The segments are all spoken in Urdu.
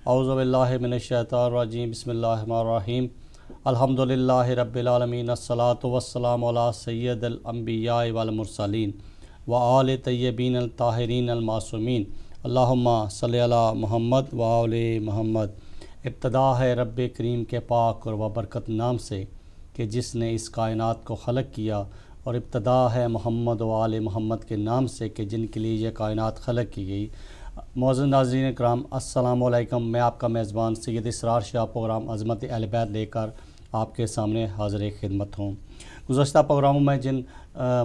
اعوذ باللہ من الشیطان الرجیم بسم اللہ الرحمن الرحیم الحمدللہ رب العالمین الصلاۃ والسلام علی سید الانبیاء والمرسلین وآل طیبین الطاہرین المعصومین اللہم صلی علی محمد وآل محمد۔ ابتدا ہے رب کریم کے پاک اور بابرکت نام سے کہ جس نے اس کائنات کو خلق کیا، اور ابتدا ہے محمد و آل محمد کے نام سے کہ جن کے لیے یہ کائنات خلق کی گئی۔ معزز ناظرین اکرام، السلام علیکم۔ میں آپ کا میزبان سید اسرار شاہ پروگرام عظمت اہل بیت لے کر آپ کے سامنے حاضر خدمت ہوں۔ گزشتہ پروگراموں میں جن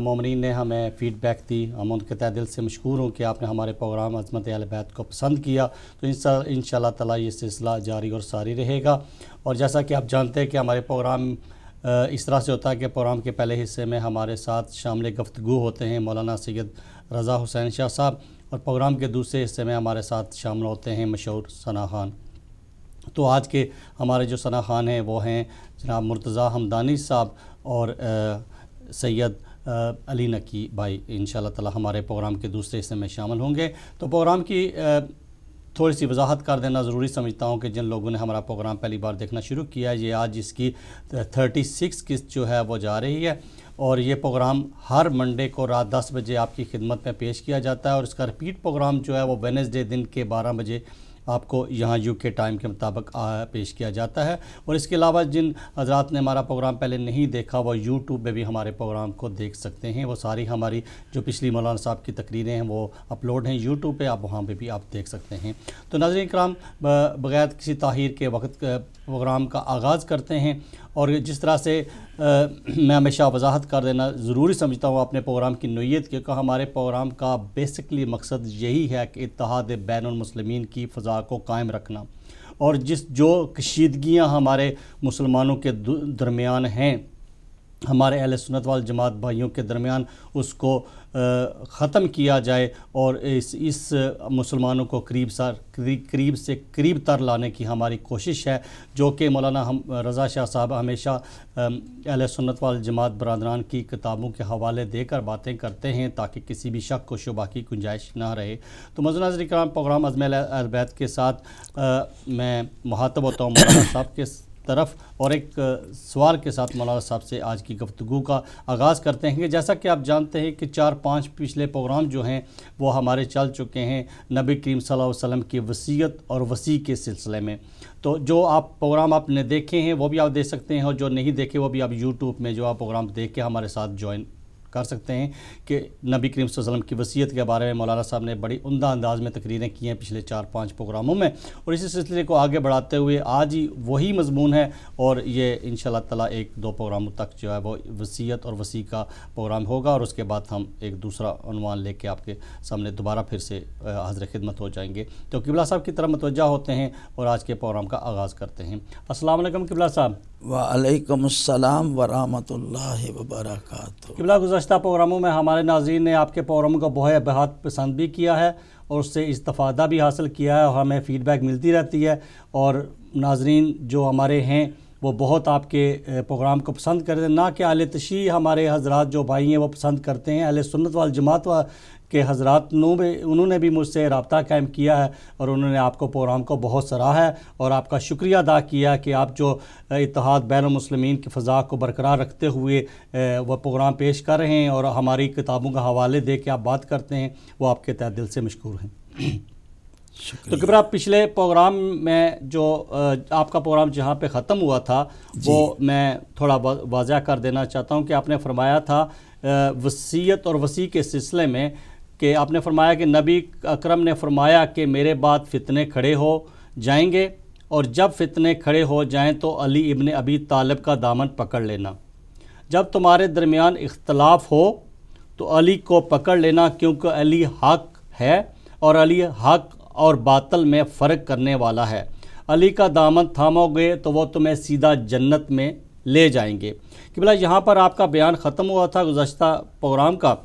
مومنین نے ہمیں فیڈ بیک دی، ہم ان کے تہ دل سے مشکور ہوں کہ آپ نے ہمارے پروگرام عظمت اہل بیت کو پسند کیا، تو انشاءاللہ تعالیٰ یہ سلسلہ جاری اور ساری رہے گا۔ اور جیسا کہ آپ جانتے ہیں کہ ہمارے پروگرام اس طرح سے ہوتا ہے کہ پروگرام کے پہلے حصے میں ہمارے ساتھ شامل گفتگو ہوتے ہیں مولانا سید رضا حسین شاہ صاحب، اور پروگرام کے دوسرے حصے میں ہمارے ساتھ شامل ہوتے ہیں مشہور ثنا خان۔ تو آج کے ہمارے جو ثنا خان ہیں وہ ہیں جناب مرتضیٰ ہمدانی صاحب اور سید علی نقی بھائی، انشاءاللہ تعالی ہمارے پروگرام کے دوسرے حصے میں شامل ہوں گے۔ تو پروگرام کی تھوڑی سی وضاحت کر دینا ضروری سمجھتا ہوں کہ جن لوگوں نے ہمارا پروگرام پہلی بار دیکھنا شروع کیا ہے، یہ آج اس کی 36 قسط جو ہے وہ جا رہی ہے، اور یہ پروگرام ہر منڈے کو رات 10 بجے آپ کی خدمت میں پیش کیا جاتا ہے، اور اس کا ریپیٹ پروگرام جو ہے وہ وینسڈے دن کے 12 بجے آپ کو یہاں یو کے ٹائم کے مطابق پیش کیا جاتا ہے۔ اور اس کے علاوہ جن حضرات نے ہمارا پروگرام پہلے نہیں دیکھا وہ یوٹیوب پہ بھی ہمارے پروگرام کو دیکھ سکتے ہیں۔ وہ ساری ہماری جو پچھلی مولانا صاحب کی تقریریں ہیں وہ اپلوڈ ہیں یوٹیوب پہ، آپ وہاں پہ بھی آپ دیکھ سکتے ہیں۔ تو ناظرین کرام، بغیر کسی تاخیر کے وقت پروگرام کا آغاز کرتے ہیں، اور جس طرح سے میں ہمیشہ وضاحت کر دینا ضروری سمجھتا ہوں اپنے پروگرام کی نوعیت کے، کہ ہمارے پروگرام کا بیسکلی مقصد یہی ہے کہ اتحاد بین المسلمین کی فضا کو قائم رکھنا، اور جو کشیدگیاں ہمارے مسلمانوں کے درمیان ہیں، ہمارے اہل سنت والجماعت بھائیوں کے درمیان، اس کو ختم کیا جائے، اور اس مسلمانوں کو قریب سے قریب تر لانے کی ہماری کوشش ہے، جو کہ مولانا رضا شاہ صاحب ہمیشہ اہل سنت والجماعت برادران کی کتابوں کے حوالے دے کر باتیں کرتے ہیں تاکہ کسی بھی شک و شبہ کی گنجائش نہ رہے۔ تو معزز ناظرین کرام، پروگرام عظمت اہل بیت کے ساتھ میں مخاطب ہوتا ہوں مولانا صاحب کے طرف، اور ایک سوال کے ساتھ مولانا صاحب سے آج کی گفتگو کا آغاز کرتے ہیں کہ جیسا کہ آپ جانتے ہیں کہ 4-5 پچھلے پروگرام جو ہیں وہ ہمارے چل چکے ہیں نبی کریم صلی اللہ علیہ وسلم کی وصیت اور وصی کے سلسلے میں۔ تو جو پروگرام آپ نے دیکھے ہیں وہ بھی آپ دیکھ سکتے ہیں، اور جو نہیں دیکھے وہ بھی آپ یوٹیوب میں جو آپ پروگرام دیکھ کے ہمارے ساتھ جوائن کر سکتے ہیں، کہ نبی کریم صلی اللہ علیہ وسلم کی وصیت کے بارے میں مولانا صاحب نے بڑی عمدہ انداز میں تقریریں کی ہیں پچھلے 4-5 پروگراموں میں، اور اسی سلسلے کو آگے بڑھاتے ہوئے آج ہی وہی مضمون ہے، اور یہ انشاءاللہ تعالیٰ 1-2 پروگراموں تک جو ہے وہ وصیت اور وصی کا پروگرام ہوگا، اور اس کے بعد ہم ایک دوسرا عنوان لے کے آپ کے سامنے دوبارہ پھر سے حاضر خدمت ہو جائیں گے۔ تو قبلہ صاحب کی طرف متوجہ ہوتے ہیں اور آج کے پروگرام کا آغاز کرتے ہیں۔ السلام علیکم قبلہ صاحب۔ وعلیکم السلام ورحمۃ اللہ وبرکاتہ۔ قبلہ، گزشتہ پروگراموں میں ہمارے ناظرین نے آپ کے پروگراموں کو بہت پسند بھی کیا ہے، اور اس سے استفادہ بھی حاصل کیا ہے، اور ہمیں فیڈ بیک ملتی رہتی ہے، اور ناظرین جو ہمارے ہیں وہ بہت آپ کے پروگرام کو پسند کرتے ہیں، نہ کہ اہل تشیع ہمارے حضرات جو بھائی ہیں وہ پسند کرتے ہیں، اہل سنت والجماعت کے حضرات انہوں نے بھی مجھ سے رابطہ قائم کیا ہے، اور انہوں نے آپ کو پروگرام کو بہت سراہا ہے، اور آپ کا شکریہ ادا کیا کہ آپ جو اتحاد بین المسلمین کی فضا کو برقرار رکھتے ہوئے وہ پروگرام پیش کر رہے ہیں، اور ہماری کتابوں کا حوالے دے کے آپ بات کرتے ہیں، وہ آپ کے تہ دل سے مشکور ہیں۔ تو قبلہ، پچھلے پروگرام میں جو آپ کا پروگرام جہاں پہ ختم ہوا تھا وہ میں تھوڑا واضح کر دینا چاہتا ہوں کہ آپ نے فرمایا تھا وصیت اور وصی کے سلسلے میں، کہ آپ نے فرمایا کہ نبی اکرم نے فرمایا کہ میرے بعد فتنے کھڑے ہو جائیں گے، اور جب فتنے کھڑے ہو جائیں تو علی ابن ابی طالب کا دامن پکڑ لینا، جب تمہارے درمیان اختلاف ہو تو علی کو پکڑ لینا، کیونکہ علی حق ہے، اور علی حق اور باطل میں فرق کرنے والا ہے، علی کا دامن تھامو گے تو وہ تمہیں سیدھا جنت میں لے جائیں گے۔ قبلہ، یہاں پر آپ کا بیان ختم ہوا تھا گزشتہ پروگرام کا،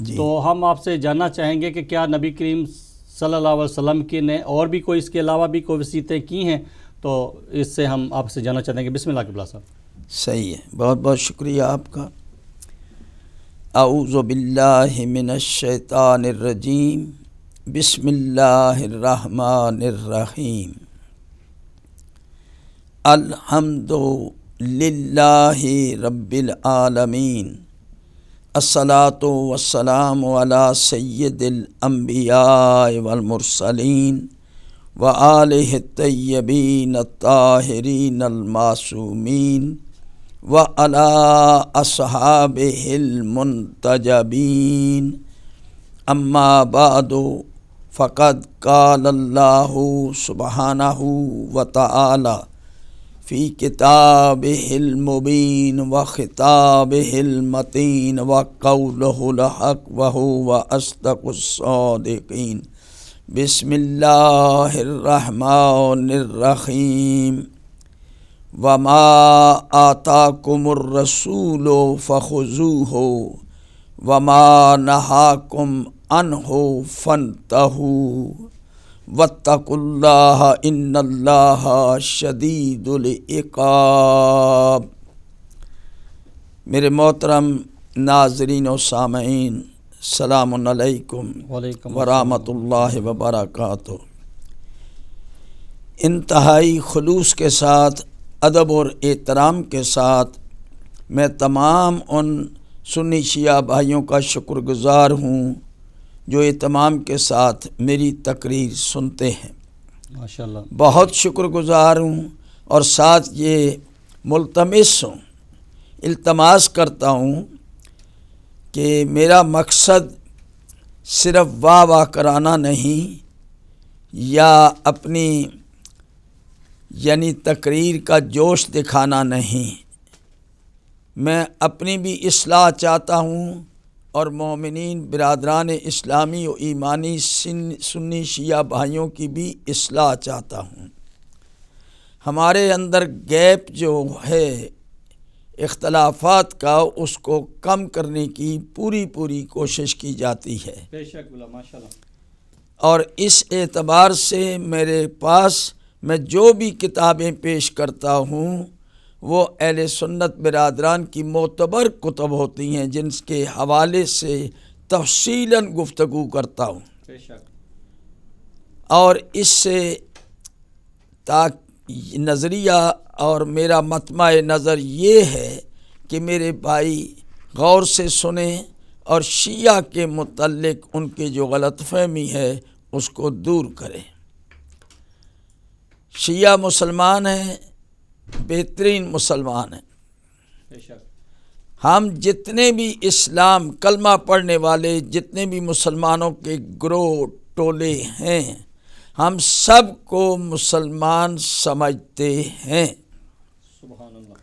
تو ہم آپ سے جاننا چاہیں گے کہ کیا نبی کریم صلی اللہ علیہ وسلم کی نے اور بھی کوئی اس کے علاوہ بھی کوئی وصیتیں کی ہیں؟ تو اس سے ہم آپ سے جاننا چاہتے ہیں کہ بسم اللہ قبلہ صاحب۔ صحیح ہے، بہت بہت شکریہ آپ کا۔ اعوذ باللہ من الشیطان الرجیم، بسم اللہ الرحمن الرحیم۔ الحمد للہ رب العالمین الصلاۃ والسلام علی سید الانبیاء والمرسلین وآلہ الطیبین الطاہرین المعصومین وعلی اصحابہ المنتجبین اما بعد فقد قال اللہ سبحانہ وتعالی فی کتابہ المبین وخطابہ المتین وقولہ الحق وہو اصدق الصادقین بسم اللہ الرحمن الرحیم وما آتاکم الرسول فخذوہ وما نہاکم عنہ فانتہوا واتقوا اللہ ان اللہ شدید العقاب۔ میرے محترم ناظرین و سامعین، السلام علیکم ورحمۃ اللہ وبرکاتہ۔ انتہائی خلوص کے ساتھ، ادب اور احترام کے ساتھ میں تمام ان سنی شیعہ بھائیوں کا شکر گزار ہوں جو اہتمام کے ساتھ میری تقریر سنتے ہیں۔ ماشاءاللہ بہت شکر گزار ہوں، اور ساتھ یہ ملتمس ہوں، التماس کرتا ہوں کہ میرا مقصد صرف واہ واہ کرانا نہیں یا اپنی تقریر کا جوش دکھانا نہیں، میں اپنی بھی اصلاح چاہتا ہوں اور مومنین برادران اسلامی و ایمانی سنی شیعہ بھائیوں کی بھی اصلاح چاہتا ہوں۔ ہمارے اندر گیپ جو ہے اختلافات کا، اس کو کم کرنے کی پوری کوشش کی جاتی ہے۔ بے شک بلا ماشاءاللہ۔ اور اس اعتبار سے میرے پاس میں جو بھی کتابیں پیش کرتا ہوں وہ اہل سنت برادران کی معتبر کتب ہوتی ہیں، جن کے حوالے سے تفصیلاً گفتگو کرتا ہوں۔ بے شک۔ اور اس سے نظریہ اور میرا مطمع نظر یہ ہے کہ میرے بھائی غور سے سنیں اور شیعہ کے متعلق ان کی جو غلط فہمی ہے اس کو دور کریں۔ شیعہ مسلمان ہیں، بہترین مسلمان ہیں۔ بے شک۔ ہم جتنے بھی اسلام کلمہ پڑھنے والے جتنے بھی مسلمانوں کے گروہ ٹولے ہیں، ہم سب کو مسلمان سمجھتے ہیں۔ سبحان اللہ۔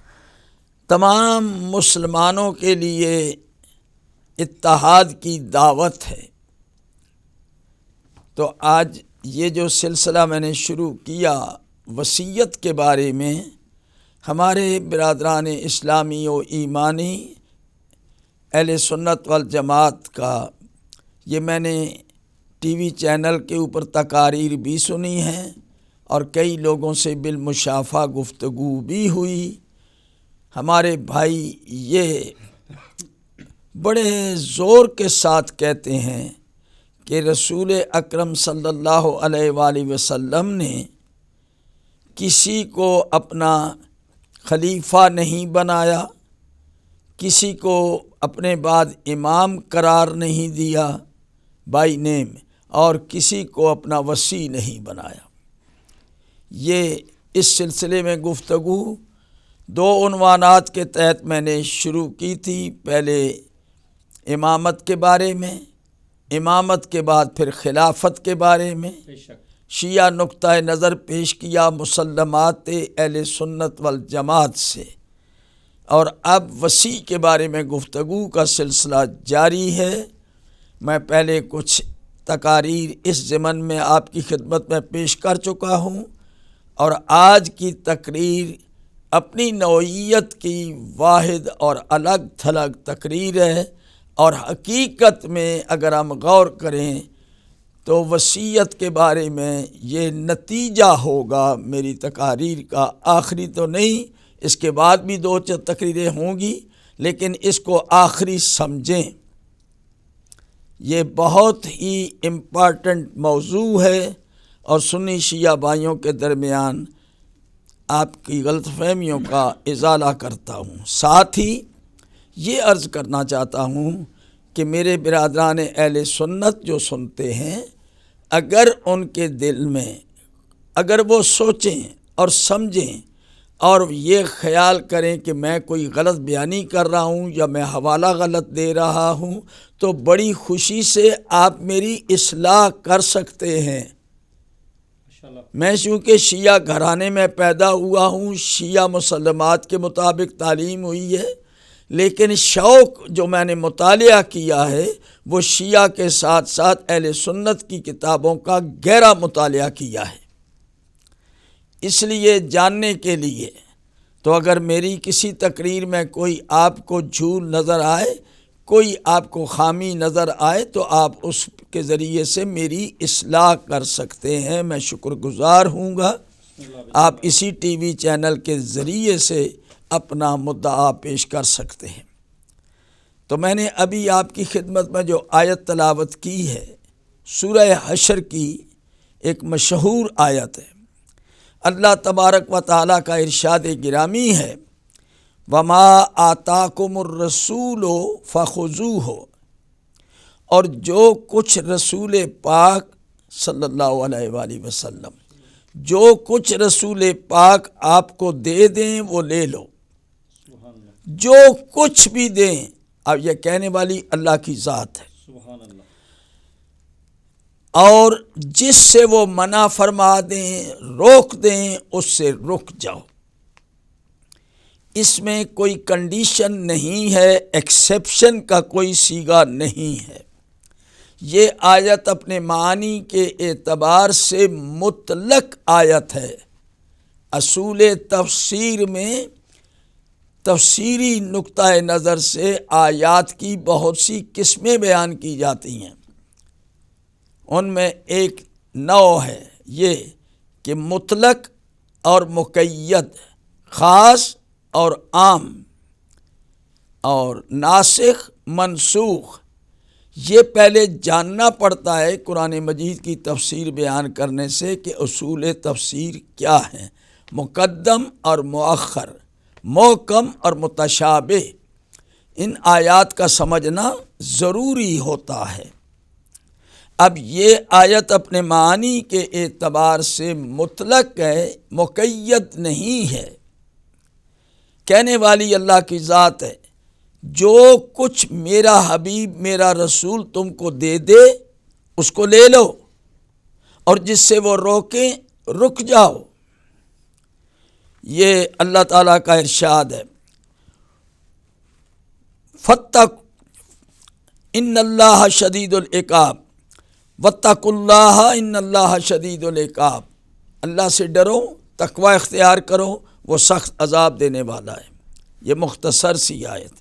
تمام مسلمانوں کے لیے اتحاد کی دعوت ہے۔ تو آج یہ جو سلسلہ میں نے شروع کیا وصیت کے بارے میں، ہمارے برادران اسلامی و ایمانی اہل سنت والجماعت کا، یہ میں نے ٹی وی چینل کے اوپر تقاریر بھی سنی ہیں اور کئی لوگوں سے بالمشافہ گفتگو بھی ہوئی۔ ہمارے بھائی یہ بڑے زور کے ساتھ کہتے ہیں کہ رسول اکرم صلی اللہ علیہ وآلہ وسلم نے کسی کو اپنا خلیفہ نہیں بنایا، کسی کو اپنے بعد امام قرار نہیں دیا بائی نیم، اور کسی کو اپنا وصی نہیں بنایا۔ یہ اس سلسلے میں گفتگو دو عنوانات کے تحت میں نے شروع کی تھی، پہلے امامت کے بارے میں، امامت کے بعد پھر خلافت کے بارے میں، شیعہ نقطہ نظر پیش کیا مسلمات اہل سنت والجماعت سے، اور اب وصی کے بارے میں گفتگو کا سلسلہ جاری ہے۔ میں پہلے کچھ تقاریر اس ضمن میں آپ کی خدمت میں پیش کر چکا ہوں، اور آج کی تقریر اپنی نوعیت کی واحد اور الگ تھلگ تقریر ہے، اور حقیقت میں اگر ہم غور کریں تو وصیت کے بارے میں یہ نتیجہ ہوگا میری تقاریر کا، آخری تو نہیں، اس کے بعد بھی دو چار تقریریں ہوں گی، لیکن اس کو آخری سمجھیں۔ یہ بہت ہی امپارٹنٹ موضوع ہے، اور سنی شیعہ بھائیوں کے درمیان آپ کی غلط فہمیوں کا ازالہ کرتا ہوں۔ ساتھ ہی یہ عرض کرنا چاہتا ہوں کہ میرے برادران اہل سنت جو سنتے ہیں، اگر ان کے دل میں اگر وہ سوچیں اور سمجھیں اور یہ خیال کریں کہ میں کوئی غلط بیانی کر رہا ہوں یا میں حوالہ غلط دے رہا ہوں، تو بڑی خوشی سے آپ میری اصلاح کر سکتے ہیں۔ میں چونکہ شیعہ گھرانے میں پیدا ہوا ہوں، شیعہ مسلمات کے مطابق تعلیم ہوئی ہے، لیکن شوق جو میں نے مطالعہ کیا ہے وہ شیعہ کے ساتھ ساتھ اہل سنت کی کتابوں کا گہرا مطالعہ کیا ہے۔ اس لیے جاننے کے لیے تو اگر میری کسی تقریر میں کوئی آپ کو جھول نظر آئے، کوئی آپ کو خامی نظر آئے، تو آپ اس کے ذریعے سے میری اصلاح کر سکتے ہیں۔ میں شکر گزار ہوں گا۔ آپ اسی ٹی وی چینل کے ذریعے سے اپنا مدعا پیش کر سکتے ہیں۔ تو میں نے ابھی آپ کی خدمت میں جو آیت تلاوت کی ہے، سورہ حشر کی ایک مشہور آیت ہے۔ اللہ تبارک و تعالیٰ کا ارشاد گرامی ہے، وَمَا آتَاكُمُ الرَّسُولُ فَخُذُوهُ، اور جو کچھ رسول پاک صلی اللہ علیہ وآلہ وسلم جو کچھ رسول پاک آپ کو دے دیں وہ لے لو، جو کچھ بھی دیں۔ اب یہ کہنے والی اللہ کی ذات ہے، اور جس سے وہ منع فرما دیں، روک دیں، اس سے رک جاؤ۔ اس میں کوئی کنڈیشن نہیں ہے، ایکسیپشن کا کوئی صیغہ نہیں ہے۔ یہ آیت اپنے معنی کے اعتبار سے مطلق آیت ہے۔ اصول تفسیر میں تفسیری نقطہ نظر سے آیات کی بہت سی قسمیں بیان کی جاتی ہیں۔ ان میں ایک نوع ہے یہ کہ مطلق اور مقید، خاص اور عام، اور ناسخ منسوخ۔ یہ پہلے جاننا پڑتا ہے قرآن مجید کی تفسیر بیان کرنے سے کہ اصول تفسیر کیا ہیں، مقدم اور مؤخر، محکم اور متشابہ۔ ان آیات کا سمجھنا ضروری ہوتا ہے۔ اب یہ آیت اپنے معنی کے اعتبار سے مطلق ہے، مقید نہیں ہے۔ کہنے والی اللہ کی ذات ہے، جو کچھ میرا حبیب میرا رسول تم کو دے دے اس کو لے لو، اور جس سے وہ روکیں رک جاؤ۔ یہ اللہ تعالیٰ کا ارشاد ہے، فَاتَّقُوا إِنَّ اللَّهَ شَدِيدُ الْعِقَابِ وَاتَّقُوا اللَّهَ إِنَّ اللَّهَ شَدِيدُ الْعِقَابِ۔ اللہ سے ڈرو، تقوی اختیار کرو، وہ سخت عذاب دینے والا ہے۔ یہ مختصر سی آیت۔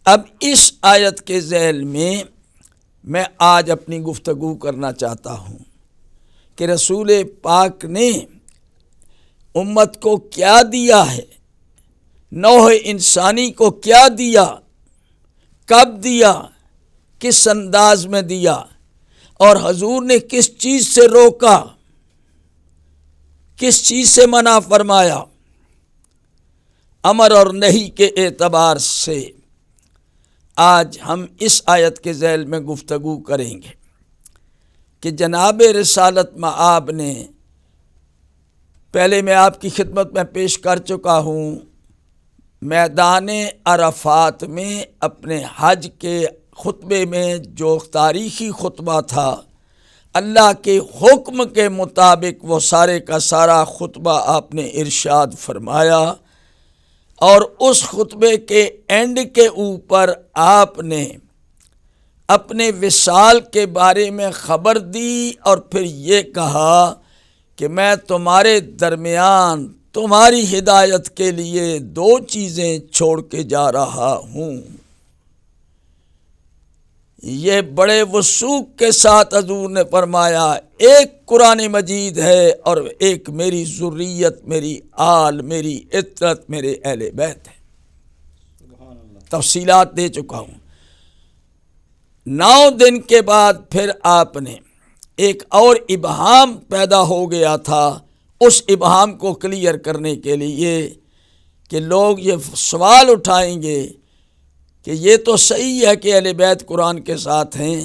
اب اس آیت کے ذیل میں آج اپنی گفتگو کرنا چاہتا ہوں کہ رسول پاک نے امت کو کیا دیا ہے، نوع انسانی کو کیا دیا، کب دیا، کس انداز میں دیا، اور حضور نے کس چیز سے روکا، کس چیز سے منع فرمایا۔ امر اور نہی کے اعتبار سے آج ہم اس آیت کے ذیل میں گفتگو کریں گے کہ جناب رسالت مآب نے، پہلے میں آپ کی خدمت میں پیش کر چکا ہوں، میدان عرفات میں اپنے حج کے خطبے میں جو تاریخی خطبہ تھا، اللہ کے حکم کے مطابق وہ سارے کا سارا خطبہ آپ نے ارشاد فرمایا، اور اس خطبے کے اینڈ کے اوپر آپ نے اپنے وصال کے بارے میں خبر دی، اور پھر یہ کہا کہ میں تمہارے درمیان تمہاری ہدایت کے لیے 2 چیزیں چھوڑ کے جا رہا ہوں۔ یہ بڑے وثوق کے ساتھ حضور نے فرمایا، ایک قرآن مجید ہے اور ایک میری ذریت، میری آل، میری عطرت، میرے اہل بیت ہے۔ تفصیلات دے چکا ہوں۔ 9 دن کے بعد پھر آپ نے ایک اور ابہام پیدا ہو گیا تھا، اس ابہام کو کلیئر کرنے کے لیے کہ لوگ یہ سوال اٹھائیں گے کہ یہ تو صحیح ہے کہ اہل بیت قرآن کے ساتھ ہیں،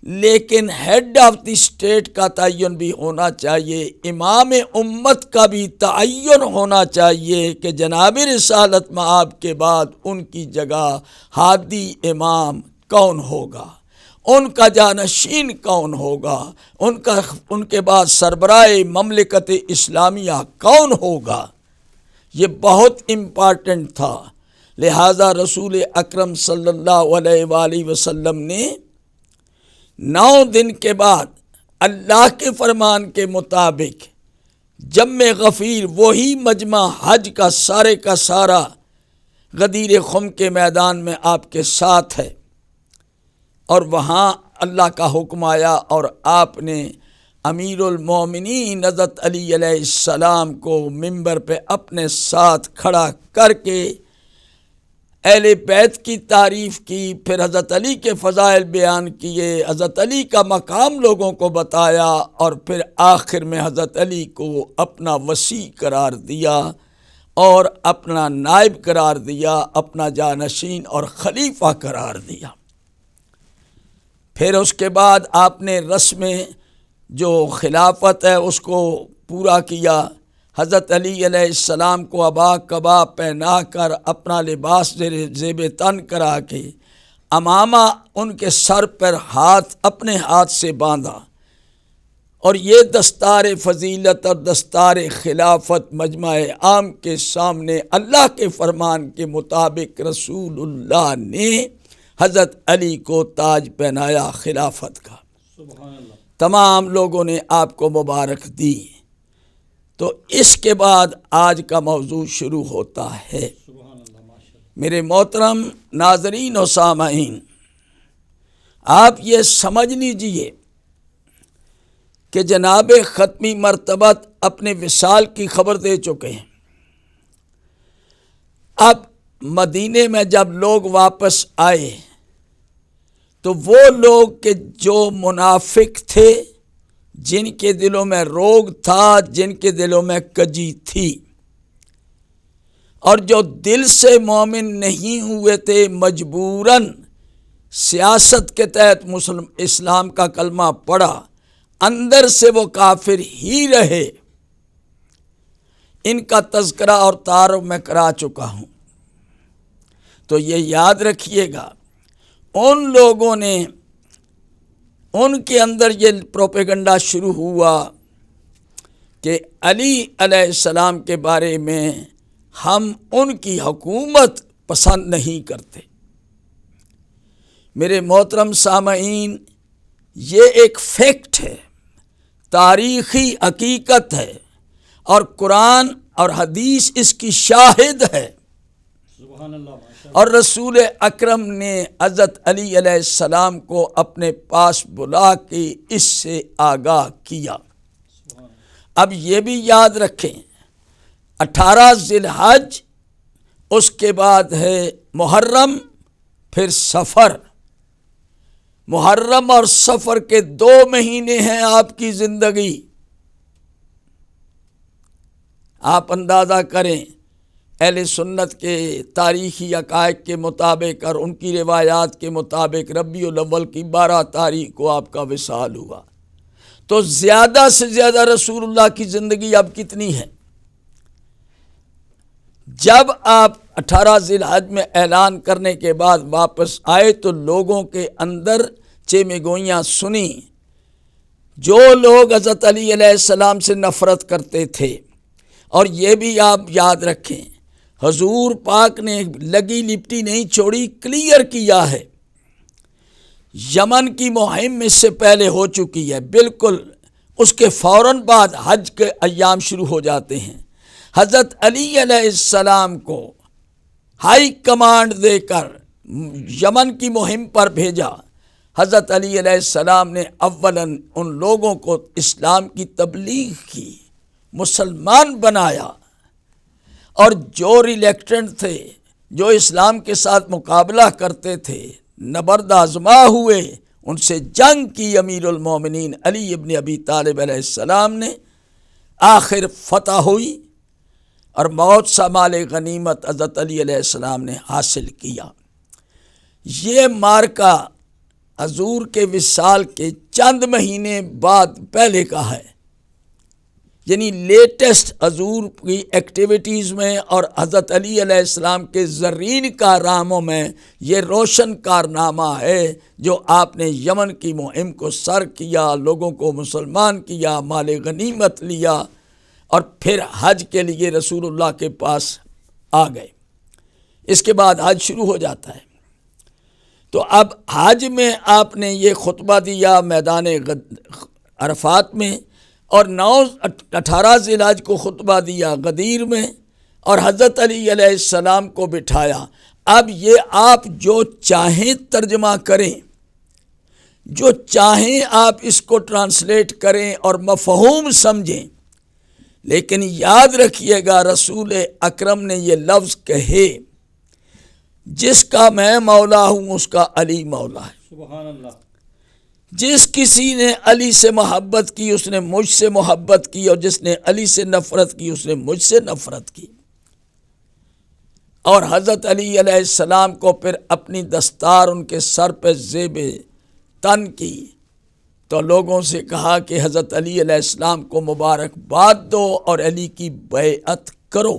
لیکن ہیڈ آف دی اسٹیٹ کا تعین بھی ہونا چاہیے، امام امت کا بھی تعین ہونا چاہیے کہ جناب رسالت مآب کے بعد ان کی جگہ ہادی امام کون ہوگا، ان کا جانشین کون ہوگا، ان کے بعد سربراہ مملکت اسلامیہ کون ہوگا۔ یہ بہت امپارٹنٹ تھا، لہذا رسول اکرم صلی اللہ علیہ وآلہ وسلم نے 9 دن کے بعد اللہ کے فرمان کے مطابق جم غفیر، وہی مجمع حج کا سارا غدیر خم کے میدان میں آپ کے ساتھ ہے، اور وہاں اللہ کا حکم آیا اور آپ نے امیر المومنین حضرت علی علیہ السلام کو ممبر پہ اپنے ساتھ کھڑا کر کے اہل بیت کی تعریف کی، پھر حضرت علی کے فضائل بیان کیے، حضرت علی کا مقام لوگوں کو بتایا، اور پھر آخر میں حضرت علی کو اپنا وصی قرار دیا اور اپنا نائب قرار دیا، اپنا جانشین اور خلیفہ قرار دیا۔ پھر اس کے بعد آپ نے رسم جو خلافت ہے اس کو پورا کیا، حضرت علی علیہ السلام کو ابا قبا پہنا کر اپنا لباس زیب تن کرا کے امامہ ان کے سر پر اپنے ہاتھ سے باندھا، اور یہ دستار فضیلت اور دستار خلافت مجمع عام کے سامنے اللہ کے فرمان کے مطابق رسول اللہ نے حضرت علی کو تاج پہنایا خلافت کا۔ سبحان اللہ۔ تمام لوگوں نے آپ کو مبارک دی۔ تو اس کے بعد آج کا موضوع شروع ہوتا ہے۔ سبحان اللہ، ماشاء اللہ۔ میرے محترم ناظرین و سامعین، آپ یہ سمجھ لیجئے کہ جناب ختمی مرتبت اپنے وصال کی خبر دے چکے ہیں۔ اب مدینے میں جب لوگ واپس آئے تو وہ لوگ کہ جو منافق تھے، جن کے دلوں میں روگ تھا، جن کے دلوں میں کجی تھی، اور جو دل سے مومن نہیں ہوئے تھے، مجبوراً سیاست کے تحت اسلام کا کلمہ پڑھا، اندر سے وہ کافر ہی رہے، ان کا تذکرہ اور تعارف میں کرا چکا ہوں۔ تو یہ یاد رکھیے گا، ان لوگوں نے، ان کے اندر یہ پروپیگنڈا شروع ہوا کہ علی علیہ السلام کے بارے میں ہم ان کی حکومت پسند نہیں کرتے۔ میرے محترم سامعین، یہ ایک فیکٹ ہے، تاریخی حقیقت ہے، اور قرآن اور حدیث اس کی شاہد ہے۔ سبحان اللہ، ماشاء اللہ۔ اور رسول اکرم نے حضرت علی علیہ السلام کو اپنے پاس بلا کے اس سے آگاہ کیا۔ اب یہ بھی یاد رکھیں، 18 ذی الحج، اس کے بعد ہے محرم، پھر صفر۔ محرم اور صفر کے 2 مہینے ہیں آپ کی زندگی۔ آپ اندازہ کریں، اہل سنت کے تاریخی حقائق کے مطابق اور ان کی روایات کے مطابق ربیع الاول کی 12 تاریخ کو آپ کا وصال ہوا، تو زیادہ سے زیادہ رسول اللہ کی زندگی اب کتنی ہے؟ جب آپ 18 ذی الحج میں اعلان کرنے کے بعد واپس آئے تو لوگوں کے اندر چیمے گوئیاں سنی، جو لوگ حضرت علی علیہ السلام سے نفرت کرتے تھے۔ اور یہ بھی آپ یاد رکھیں، حضور پاک نے لگی لپٹی نہیں چھوڑی، کلیئر کیا ہے۔ یمن کی مہم اس سے پہلے ہو چکی ہے، بالکل اس کے فوراً بعد حج کے ایام شروع ہو جاتے ہیں۔ حضرت علی علیہ السلام کو ہائی کمانڈ دے کر یمن کی مہم پر بھیجا۔ حضرت علی علیہ السلام نے اولاً ان لوگوں کو اسلام کی تبلیغ کی، مسلمان بنایا، اور جو ریلیکٹنٹ تھے، جو اسلام کے ساتھ مقابلہ کرتے تھے، نبرد آزما ہوئے، ان سے جنگ کی امیر المومنین علی ابن ابی طالب علیہ السلام نے۔ آخر فتح ہوئی اور بہت سا مال غنیمت حضرت علی علیہ السلام نے حاصل کیا۔ یہ مارکا حضور کے وصال کے چند مہینے بعد پہلے کا ہے، یعنی لیٹسٹ حضور کی ایکٹیویٹیز میں اور حضرت علی علیہ السلام کے زرین کارناموں میں یہ روشن کارنامہ ہے جو آپ نے یمن کی مہم کو سر کیا، لوگوں کو مسلمان کیا، مال غنیمت لیا اور پھر حج کے لیے رسول اللہ کے پاس آ گئے۔ اس کے بعد حج شروع ہو جاتا ہے۔ تو اب حج میں آپ نے یہ خطبہ دیا میدان عرفات میں، اور 18 ذی الحج کو خطبہ دیا غدیر میں، اور حضرت علی علیہ السلام کو بٹھایا۔ اب یہ آپ جو چاہیں ترجمہ کریں، جو چاہیں آپ اس کو ٹرانسلیٹ کریں اور مفہوم سمجھیں، لیکن یاد رکھیے گا رسول اکرم نے یہ لفظ کہے، جس کا میں مولا ہوں اس کا علی مولا ہے۔ سبحان اللہ۔ جس کسی نے علی سے محبت کی اس نے مجھ سے محبت کی، اور جس نے علی سے نفرت کی اس نے مجھ سے نفرت کی۔ اور حضرت علی علیہ السلام کو پھر اپنی دستار ان کے سر پہ زیب تن کی، تو لوگوں سے کہا کہ حضرت علی علیہ السلام کو مبارکباد دو اور علی کی بیعت کرو۔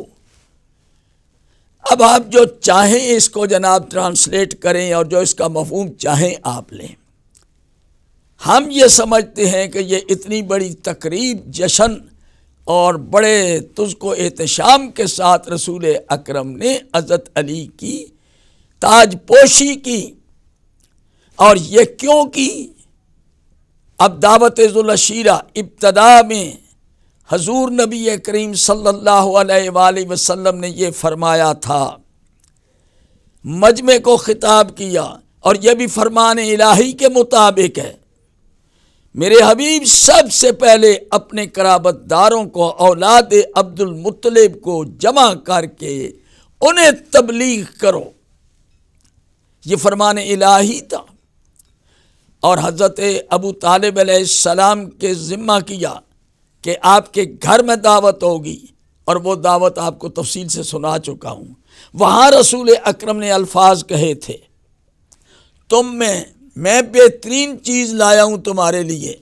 اب آپ جو چاہیں اس کو جناب ٹرانسلیٹ کریں اور جو اس کا مفہوم چاہیں آپ لیں۔ ہم یہ سمجھتے ہیں کہ یہ اتنی بڑی تقریب، جشن اور بڑے تزک و احتشام کے ساتھ رسول اکرم نے حضرت علی کی تاج پوشی کی، اور یہ کیوں کی؟ اب دعوت ذوالعشیرہ ابتدا میں حضور نبی کریم صلی اللہ علیہ وآلہ وسلم نے یہ فرمایا تھا، مجمع کو خطاب کیا، اور یہ بھی فرمان الہی کے مطابق ہے، میرے حبیب سب سے پہلے اپنے قرابت داروں کو، اولاد عبد المطلب کو جمع کر کے انہیں تبلیغ کرو۔ یہ فرمان الہی تھا، اور حضرت ابو طالب علیہ السلام کے ذمہ کیا کہ آپ کے گھر میں دعوت ہوگی، اور وہ دعوت آپ کو تفصیل سے سنا چکا ہوں۔ وہاں رسول اکرم نے الفاظ کہے تھے، میں بہترین چیز لایا ہوں تمہارے لیے،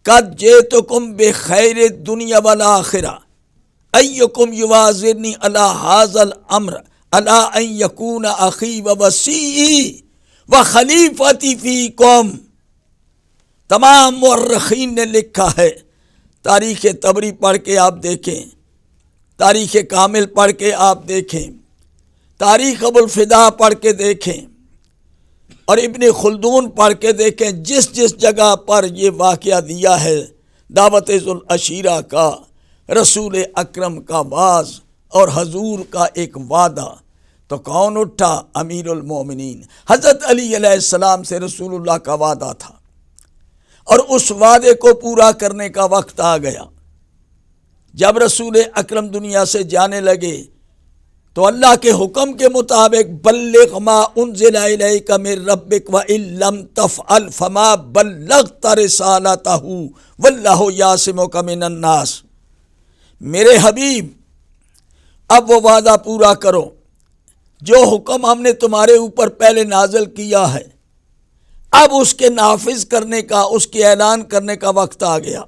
قد جئتکم بخیر الدنیا والآخرہ ایکم یوازرنی علی ھذا الامر علی ان یکون اخی و وصیی و خلیفتی فیکم۔ تمام مورخین نے لکھا ہے، تاریخ طبری پڑھ کے آپ دیکھیں، تاریخ کامل پڑھ کے آپ دیکھیں، تاریخ ابو الفدا پڑھ کے دیکھیں، اور ابن خلدون پڑھ کے دیکھیں، جس جس جگہ پر یہ واقعہ دیا ہے دعوت ذوالعشیرہ کا، رسول اکرم کا واعظ اور حضور کا ایک وعدہ، تو کون اٹھا؟ امیر المومنین حضرت علی علیہ السلام سے رسول اللہ کا وعدہ تھا، اور اس وعدے کو پورا کرنے کا وقت آ گیا۔ جب رسول اکرم دنیا سے جانے لگے تو اللہ کے حکم کے مطابق بلغ ما انزل الیک من ربک وان لم تفعل فما بلغت رسالتہ واللہ یعصمک من الناس۔ میرے حبیب اب وہ وعدہ پورا کرو، جو حکم ہم نے تمہارے اوپر پہلے نازل کیا ہے، اب اس کے نافذ کرنے کا، اس کے اعلان کرنے کا وقت آ گیا۔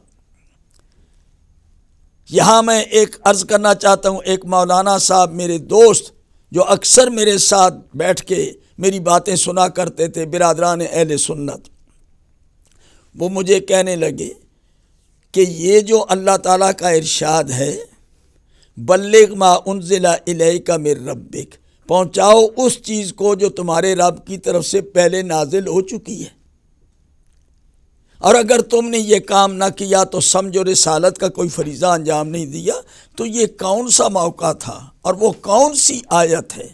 یہاں میں ایک عرض کرنا چاہتا ہوں، ایک مولانا صاحب میرے دوست جو اکثر میرے ساتھ بیٹھ کے میری باتیں سنا کرتے تھے، برادران اہل سنت، وہ مجھے کہنے لگے کہ یہ جو اللہ تعالیٰ کا ارشاد ہے، بلغ ما انزل الیک من ربک، پہنچاؤ اس چیز کو جو تمہارے رب کی طرف سے پہلے نازل ہو چکی ہے، اور اگر تم نے یہ کام نہ کیا تو سمجھو رسالت کا کوئی فریضہ انجام نہیں دیا۔ تو یہ کون سا موقع تھا اور وہ کون سی آیت ہے؟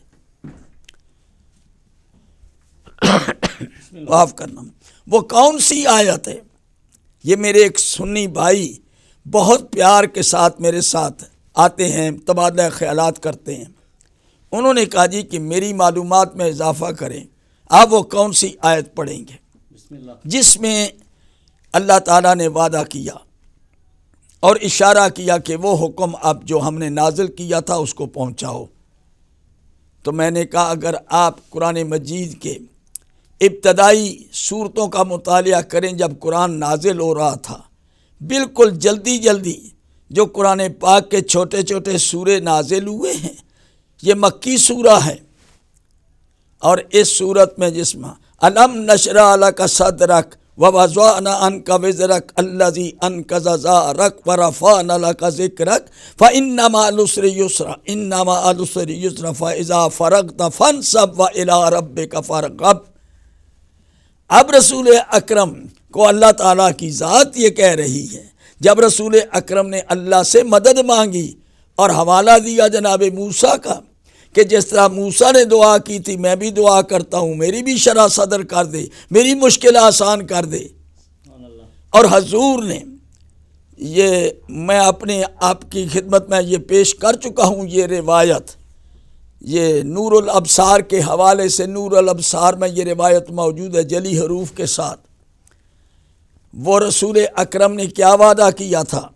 معاف کرنا، وہ کون سی آیت ہے؟ یہ میرے ایک سنی بھائی بہت پیار کے ساتھ میرے ساتھ آتے ہیں، تبادلہ خیالات کرتے ہیں۔ انہوں نے کہا جی کہ میری معلومات میں اضافہ کریں، آپ وہ کون سی آیت پڑھیں گے بسم اللہ۔ جس میں اللہ تعالیٰ نے وعدہ کیا اور اشارہ کیا کہ وہ حکم اب جو ہم نے نازل کیا تھا اس کو پہنچاؤ۔ تو میں نے کہا اگر آپ قرآن مجید کے ابتدائی صورتوں کا مطالعہ کریں، جب قرآن نازل ہو رہا تھا، بالکل جلدی جلدی جو قرآن پاک کے چھوٹے چھوٹے سورے نازل ہوئے ہیں، یہ مکی سورہ ہے، اور اس صورت میں جس میں الم نشرح لک صدرک ووضعنا عنک وزرک الذی انقض ظہرک ورفعنا لک ذکرک فإن مع العسر یسرا ان مع العسر یسرا فإذا فرغت فانصب وإلی ربک فارغب۔ اب رسول اکرم کو اللہ تعالیٰ کی ذات یہ کہہ رہی ہے، جب رسول اکرم نے اللہ سے مدد مانگی اور حوالہ دیا جناب موسیٰ کا کہ جس طرح موسیٰ نے دعا کی تھی میں بھی دعا کرتا ہوں، میری بھی شرح صدر کر دے، میری مشکل آسان کر دے۔ اور حضور نے یہ میں اپنے آپ کی خدمت میں یہ پیش کر چکا ہوں، یہ روایت، یہ نور الابصار کے حوالے سے، نور الابصار میں یہ روایت موجود ہے جلی حروف کے ساتھ۔ وہ رسول اکرم نے کیا وعدہ کیا تھا،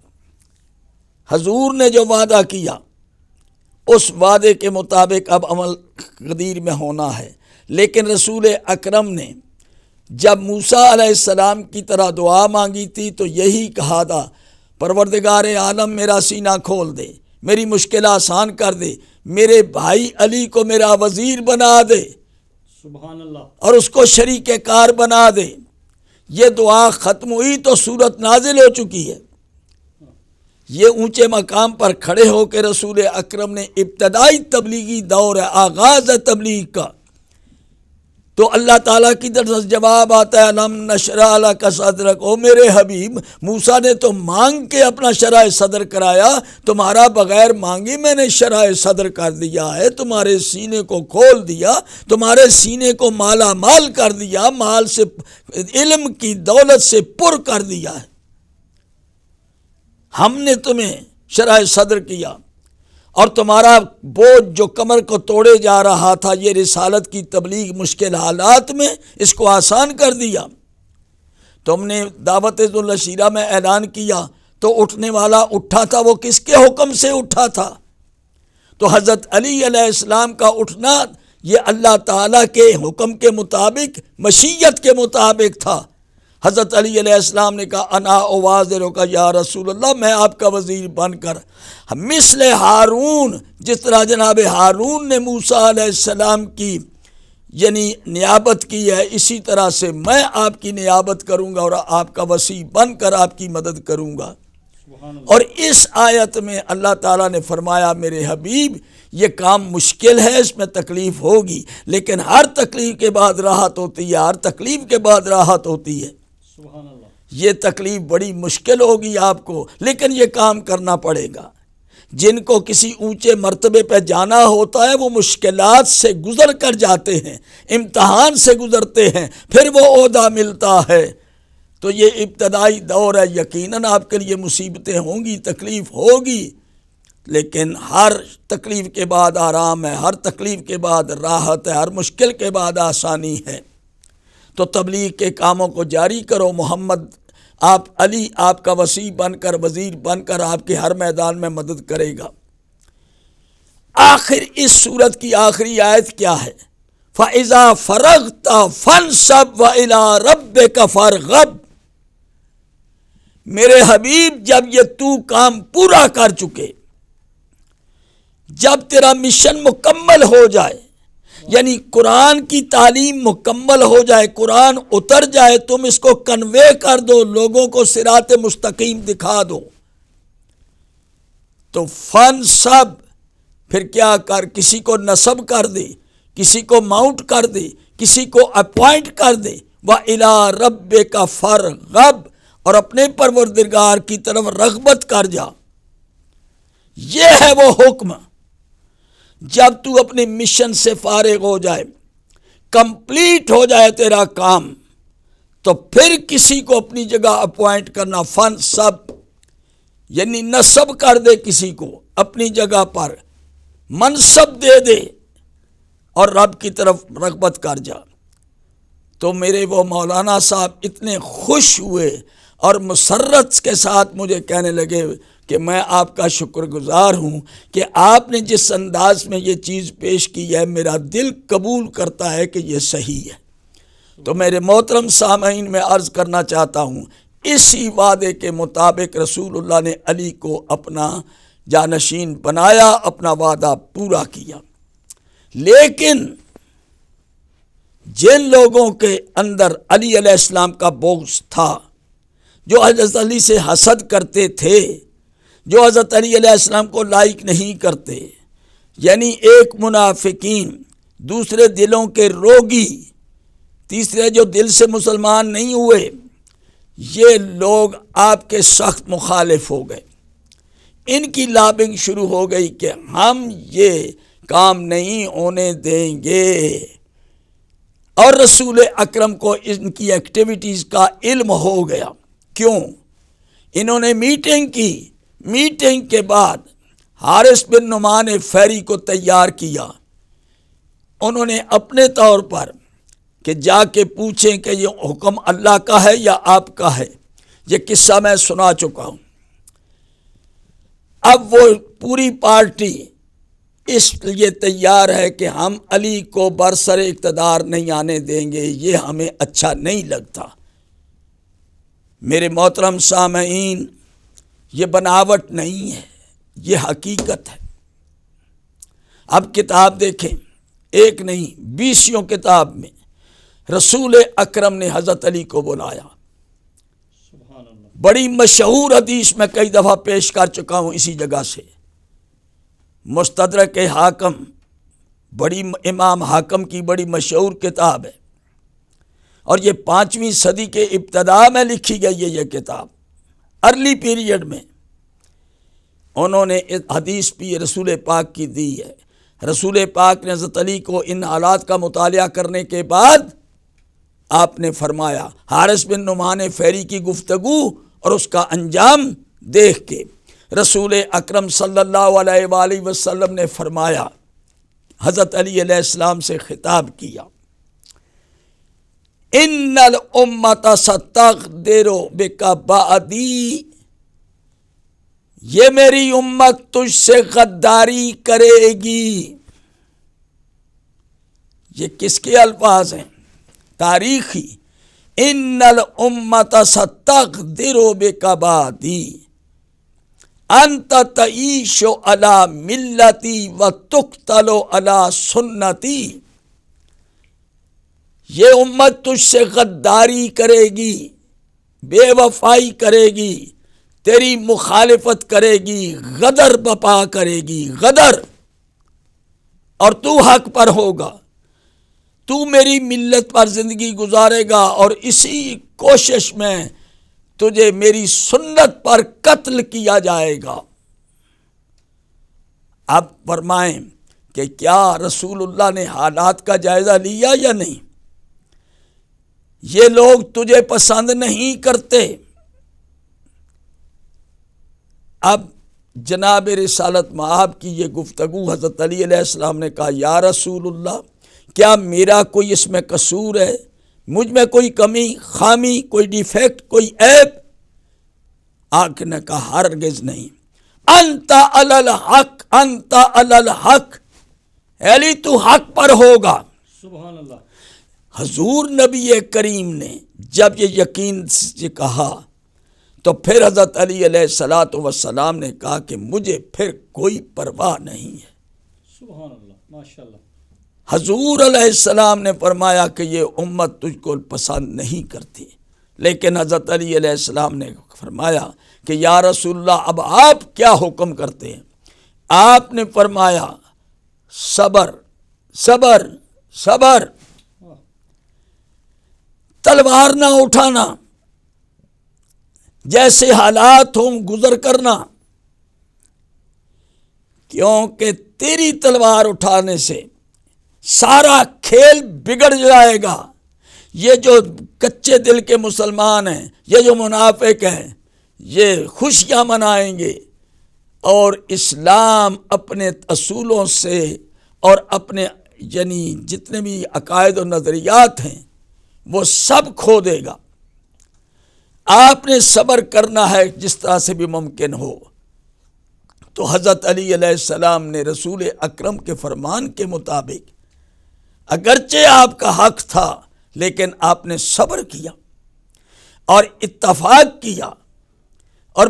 حضور نے جو وعدہ کیا اس وعدے کے مطابق اب عمل قدیر میں ہونا ہے۔ لیکن رسول اکرم نے جب موسیٰ علیہ السلام کی طرح دعا مانگی تھی تو یہی کہا تھا، پروردگار عالم میرا سینہ کھول دے، میری مشکل آسان کر دے، میرے بھائی علی کو میرا وزیر بنا دے، سبحان اللہ، اور اس کو شریک کار بنا دے۔ یہ دعا ختم ہوئی تو سورت نازل ہو چکی ہے۔ یہ اونچے مقام پر کھڑے ہو کے رسول اکرم نے ابتدائی تبلیغی دور ہے، آغاز ہے تبلیغ کا، تو اللہ تعالیٰ کی طرف سے جواب آتا ہے الم نشرح لک صدرک، او میرے حبیب موسیٰ نے تو مانگ کے اپنا شرح صدر کرایا، تمہارا بغیر مانگے میں نے شرح صدر کر دیا ہے، تمہارے سینے کو کھول دیا، تمہارے سینے کو مالا مال کر دیا، مال سے علم کی دولت سے پر کر دیا ہے، ہم نے تمہیں شرح صدر کیا، اور تمہارا بوجھ جو کمر کو توڑے جا رہا تھا یہ رسالت کی تبلیغ مشکل حالات میں، اس کو آسان کر دیا۔ تم نے دعوت ذوالعشیرہ میں اعلان کیا تو اٹھنے والا اٹھا تھا، وہ کس کے حکم سے اٹھا تھا؟ تو حضرت علی علیہ السلام کا اٹھنا یہ اللہ تعالیٰ کے حکم کے مطابق، مشیت کے مطابق تھا۔ حضرت علی علیہ السلام نے کہا انا اواذرک یا رسول اللہ، میں آپ کا وزیر بن کر مثل ہارون، جس طرح جناب ہارون نے موسیٰ علیہ السلام کی یعنی نیابت کی ہے، اسی طرح سے میں آپ کی نیابت کروں گا اور آپ کا وسیع بن کر آپ کی مدد کروں گا۔ اور اس آیت میں اللہ تعالیٰ نے فرمایا میرے حبیب یہ کام مشکل ہے، اس میں تکلیف ہوگی، لیکن ہر تکلیف کے بعد راحت ہوتی ہے، ہر تکلیف کے بعد راحت ہوتی ہے۔ یہ تکلیف بڑی مشکل ہوگی آپ کو، لیکن یہ کام کرنا پڑے گا۔ جن کو کسی اونچے مرتبے پہ جانا ہوتا ہے وہ مشکلات سے گزر کر جاتے ہیں، امتحان سے گزرتے ہیں، پھر وہ عہدہ ملتا ہے۔ تو یہ ابتدائی دور ہے، یقیناً آپ کے لیے مصیبتیں ہوں گی، تکلیف ہوگی، لیکن ہر تکلیف کے بعد آرام ہے، ہر تکلیف کے بعد راحت ہے، ہر مشکل کے بعد آسانی ہے۔ تو تبلیغ کے کاموں کو جاری کرو، محمد آپ علی آپ کا وسیع بن کر، وزیر بن کر آپ کے ہر میدان میں مدد کرے گا۔ آخر اس سورت کی آخری آیت کیا ہے؟ فَإِذَا فَرَغْتَ فَانْصَبْ وَإِلَىٰ رَبِّكَ فَارْغَب۔ میرے حبیب جب یہ تو کام پورا کر چکے، جب تیرا مشن مکمل ہو جائے، یعنی قرآن کی تعلیم مکمل ہو جائے، قرآن اتر جائے، تم اس کو کنوے کر دو، لوگوں کو صراط مستقیم دکھا دو، تو فن سب پھر کیا کر، کسی کو نصب کر دے، کسی کو ماؤنٹ کر دے، کسی کو اپوائنٹ کر دے، وَإِلَىٰ رَبِّكَ فَارْغَب، اور اپنے پروردگار کی طرف رغبت کر جا۔ یہ ہے وہ حکم۔ جب تو اپنے مشن سے فارغ ہو جائے، کمپلیٹ ہو جائے تیرا کام، تو پھر کسی کو اپنی جگہ اپوائنٹ کرنا، فن سب یعنی نصب کر دے، کسی کو اپنی جگہ پر منصب دے دے اور رب کی طرف رغبت کر جا۔ تو میرے وہ مولانا صاحب اتنے خوش ہوئے اور مسرت کے ساتھ مجھے کہنے لگے کہ میں آپ کا شکر گزار ہوں کہ آپ نے جس انداز میں یہ چیز پیش کی ہے میرا دل قبول کرتا ہے کہ یہ صحیح ہے۔ تو میرے محترم سامعین میں عرض کرنا چاہتا ہوں، اسی وعدے کے مطابق رسول اللہ نے علی کو اپنا جانشین بنایا، اپنا وعدہ پورا کیا۔ لیکن جن لوگوں کے اندر علی علیہ السلام کا بغض تھا، جو حضرت علی سے حسد کرتے تھے، جو حضرت علی علیہ السلام کو لائق نہیں کرتے، یعنی ایک منافقین، دوسرے دلوں کے روگی، تیسرے جو دل سے مسلمان نہیں ہوئے، یہ لوگ آپ کے سخت مخالف ہو گئے۔ ان کی لابنگ شروع ہو گئی کہ ہم یہ کام نہیں ہونے دیں گے، اور رسول اکرم کو ان کی ایکٹیویٹیز کا علم ہو گیا۔ کیوں؟ انہوں نے میٹنگ کی، میٹنگ کے بعد حارث بن نعمان نے فہری کو تیار کیا۔ انہوں نے اپنے طور پر کہ جا کے پوچھیں کہ یہ حکم اللہ کا ہے یا آپ کا ہے۔ یہ قصہ میں سنا چکا ہوں۔ اب وہ پوری پارٹی اس لیے تیار ہے کہ ہم علی کو برسر اقتدار نہیں آنے دیں گے، یہ ہمیں اچھا نہیں لگتا۔ میرے محترم سامعین، یہ بناوٹ نہیں ہے، یہ حقیقت ہے۔ اب کتاب دیکھیں، ایک نہیں 20 کتاب میں رسول اکرم نے حضرت علی کو بلایا۔ بڑی مشہور حدیث میں کئی دفعہ پیش کر چکا ہوں اسی جگہ سے، مستدرک حاکم، بڑی امام حاکم کی بڑی مشہور کتاب ہے، اور یہ 5ویں صدی کے ابتدا میں لکھی گئی ہے۔ یہ کتاب ارلی پیریڈ میں انہوں نے حدیث بھی رسول پاک کی دی ہے۔ رسول پاک نے حضرت علی کو ان حالات کا مطالعہ کرنے کے بعد آپ نے فرمایا، حارث بن نعمان فہری کی گفتگو اور اس کا انجام دیکھ کے رسول اکرم صلی اللہ علیہ وآلہ وسلم نے فرمایا، حضرت علی علیہ السلام سے خطاب کیا، ان الامت ستغدر بک بعدی، یہ میری امت تجھ سے غداری کرے گی۔ یہ کس کے الفاظ ہیں؟ تاریخی۔ ان الامت ستغدر بک بعدی انت تعیش علی ملتی و تقتل علی سنتی، یہ امت تجھ سے غداری کرے گی، بے وفائی کرے گی، تیری مخالفت کرے گی، غدر بپا کرے گی، غدر، اور تو حق پر ہوگا، تو میری ملت پر زندگی گزارے گا، اور اسی کوشش میں تجھے میری سنت پر قتل کیا جائے گا۔ اب فرمائیں کہ کیا رسول اللہ نے حالات کا جائزہ لیا یا نہیں؟ یہ لوگ تجھے پسند نہیں کرتے۔ اب جناب رسالت مآب کی یہ گفتگو، حضرت علی علیہ السلام نے کہا، یا رسول اللہ، کیا میرا کوئی اس میں قصور ہے؟ مجھ میں کوئی کمی، خامی، کوئی ڈیفیکٹ، کوئی عیب؟ آقا نے کہا، ہرگز نہیں۔ انت علی الحق، انت علی الحق، علی تو حق پر ہوگا۔ سبحان اللہ۔ حضور نبی کریم نے جب یہ یقین سے کہا تو پھر حضرت علی علیہ الصلوۃ والسلام نے کہا کہ مجھے پھر کوئی پرواہ نہیں ہے۔ سبحان اللہ، ماشاء اللہ۔ حضور علیہ السلام نے فرمایا کہ یہ امت تجھ کو پسند نہیں کرتی، لیکن حضرت علی علیہ السلام نے فرمایا کہ یا رسول اللہ، اب آپ کیا حکم کرتے ہیں؟ آپ نے فرمایا، صبر صبر صبر، تلوار نہ اٹھانا، جیسے حالات ہوں گزر کرنا، کیونکہ تیری تلوار اٹھانے سے سارا کھیل بگڑ جائے گا۔ یہ جو کچے دل کے مسلمان ہیں، یہ جو منافق ہیں، یہ خوشیاں منائیں گے، اور اسلام اپنے اصولوں سے اور اپنے یعنی جتنے بھی عقائد و نظریات ہیں وہ سب کھو دے گا۔ آپ نے صبر کرنا ہے جس طرح سے بھی ممکن ہو۔ تو حضرت علی علیہ السلام نے رسول اکرم کے فرمان کے مطابق اگرچہ آپ کا حق تھا لیکن آپ نے صبر کیا اور اتفاق کیا اور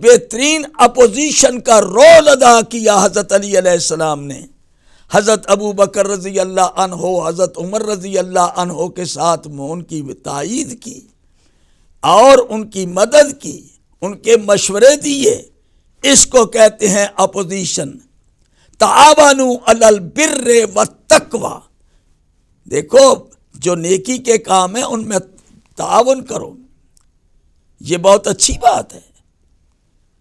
بہترین اپوزیشن کا رول ادا کیا حضرت علی علیہ السلام نے۔ حضرت ابو بکر رضی اللہ عنہ، حضرت عمر رضی اللہ عنہ کے ساتھ ان کی تائید کی اور ان کی مدد کی، ان کے مشورے دیے۔ اس کو کہتے ہیں اپوزیشن۔ تعاونوا علی البر والتقوی، دیکھو جو نیکی کے کام ہیں ان میں تعاون کرو، یہ بہت اچھی بات ہے۔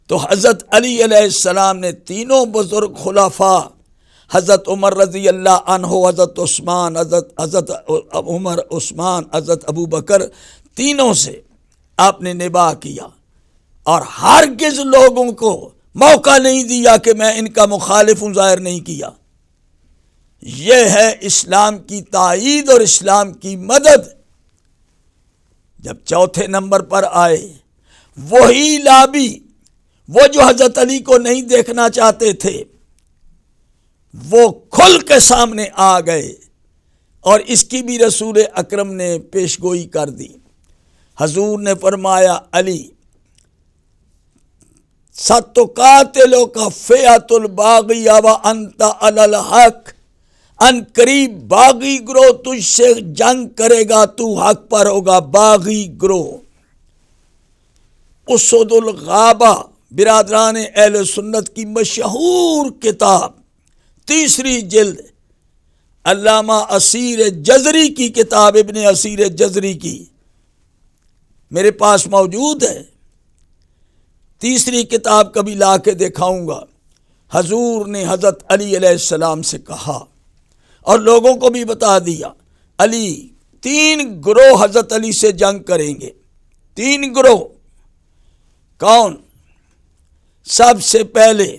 تو حضرت علی علیہ السلام نے تینوں بزرگ خلفاء، حضرت عمر رضی اللہ عنہ، حضرت عثمان، حضرت عمر، عثمان، حضرت ابو بکر، تینوں سے آپ نے نباہ کیا اور ہرگز لوگوں کو موقع نہیں دیا کہ میں ان کا مخالف ہوں، ظاہر نہیں کیا۔ یہ ہے اسلام کی تائید اور اسلام کی مدد۔ جب چوتھے نمبر پر آئے وہی لابی، وہ جو حضرت علی کو نہیں دیکھنا چاہتے تھے، وہ کھل کے سامنے آ گئے اور اس کی بھی رسول اکرم نے پیشگوئی کر دی۔ حضور نے فرمایا علی ستقاتلک فئۃ الباغی وانت علی الحق، ان قریب باغی گروہ تجھ سے جنگ کرے گا، تو حق پر ہوگا۔ باغی گروہ، اسد الغابہ، برادران اہل سنت کی مشہور کتاب، 3 جلد، علامہ اسیر جزری کی کتاب، ابن اسیر جزری کی میرے پاس موجود ہے۔ 3 کتاب کبھی لا کے دکھاؤں گا۔ حضور نے حضرت علی علیہ السلام سے کہا اور لوگوں کو بھی بتا دیا، علی 3 گروہ حضرت علی سے جنگ کریں گے۔ 3 گروہ کون؟ سب سے پہلے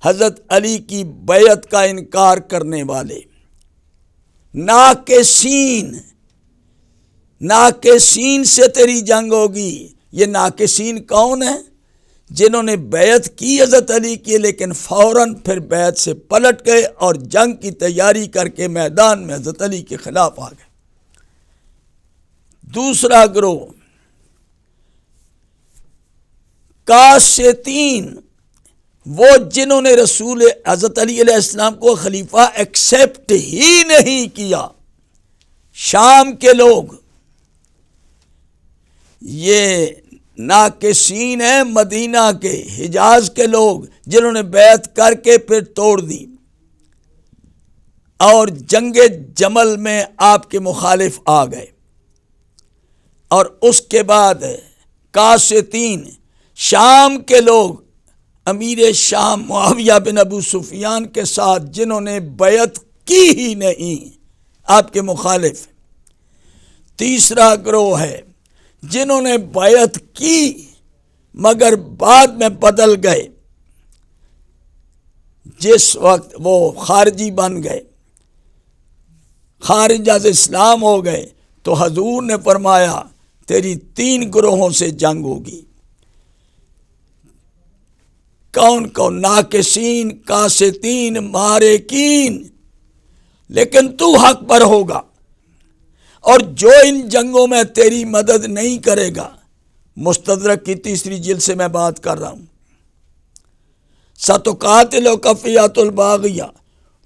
حضرت علی کی بیعت کا انکار کرنے والے، ناقصین سے تیری جنگ ہوگی۔ یہ ناقصین کون ہیں؟ جنہوں نے بیعت کی حضرت علی کی لیکن فوراً پھر بیعت سے پلٹ گئے اور جنگ کی تیاری کر کے میدان میں حضرت علی کے خلاف آ گئے۔ دوسرا گروہ قاسطین، وہ جنہوں نے رسول حضرت علی علیہ السلام کو خلیفہ ایکسیپٹ ہی نہیں کیا۔ شام کے لوگ، یہ ناقصین ہیں مدینہ کے، حجاز کے لوگ جنہوں نے بیعت کر کے پھر توڑ دی اور جنگ جمل میں آپ کے مخالف آ گئے۔ اور اس کے بعد قاسطین، شام کے لوگ، امیر شام معاویہ بن ابو سفیان کے ساتھ جنہوں نے بیعت کی ہی نہیں، آپ کے مخالف۔ تیسرا گروہ ہے جنہوں نے بیعت کی مگر بعد میں بدل گئے، جس وقت وہ خارجی بن گئے، خارج از اسلام ہو گئے، تو حضور نے فرمایا تیری 3 گروہوں سے جنگ ہوگی۔ کون؟ ناقصین، قاسطین، مارکین، لیکن تو حق پر ہوگا۔ اور جو ان جنگوں میں تیری مدد نہیں کرے گا، مستدرک کی 3 جلد سے میں بات کر رہا ہوں، ستقاتلک فئۃ الباغیہ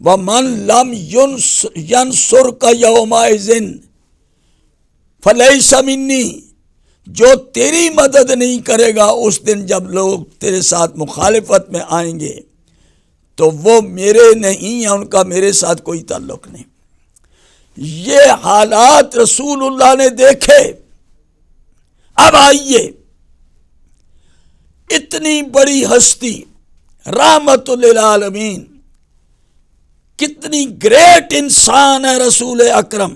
ومن لم ینصرک یومئذ فلیس منی، جو تیری مدد نہیں کرے گا اس دن جب لوگ تیرے ساتھ مخالفت میں آئیں گے تو وہ میرے نہیں ہیں، ان کا میرے ساتھ کوئی تعلق نہیں۔ یہ حالات رسول اللہ نے دیکھے۔ اب آئیے، اتنی بڑی ہستی رحمت للعالمین، کتنی گریٹ انسان ہے رسول اکرم،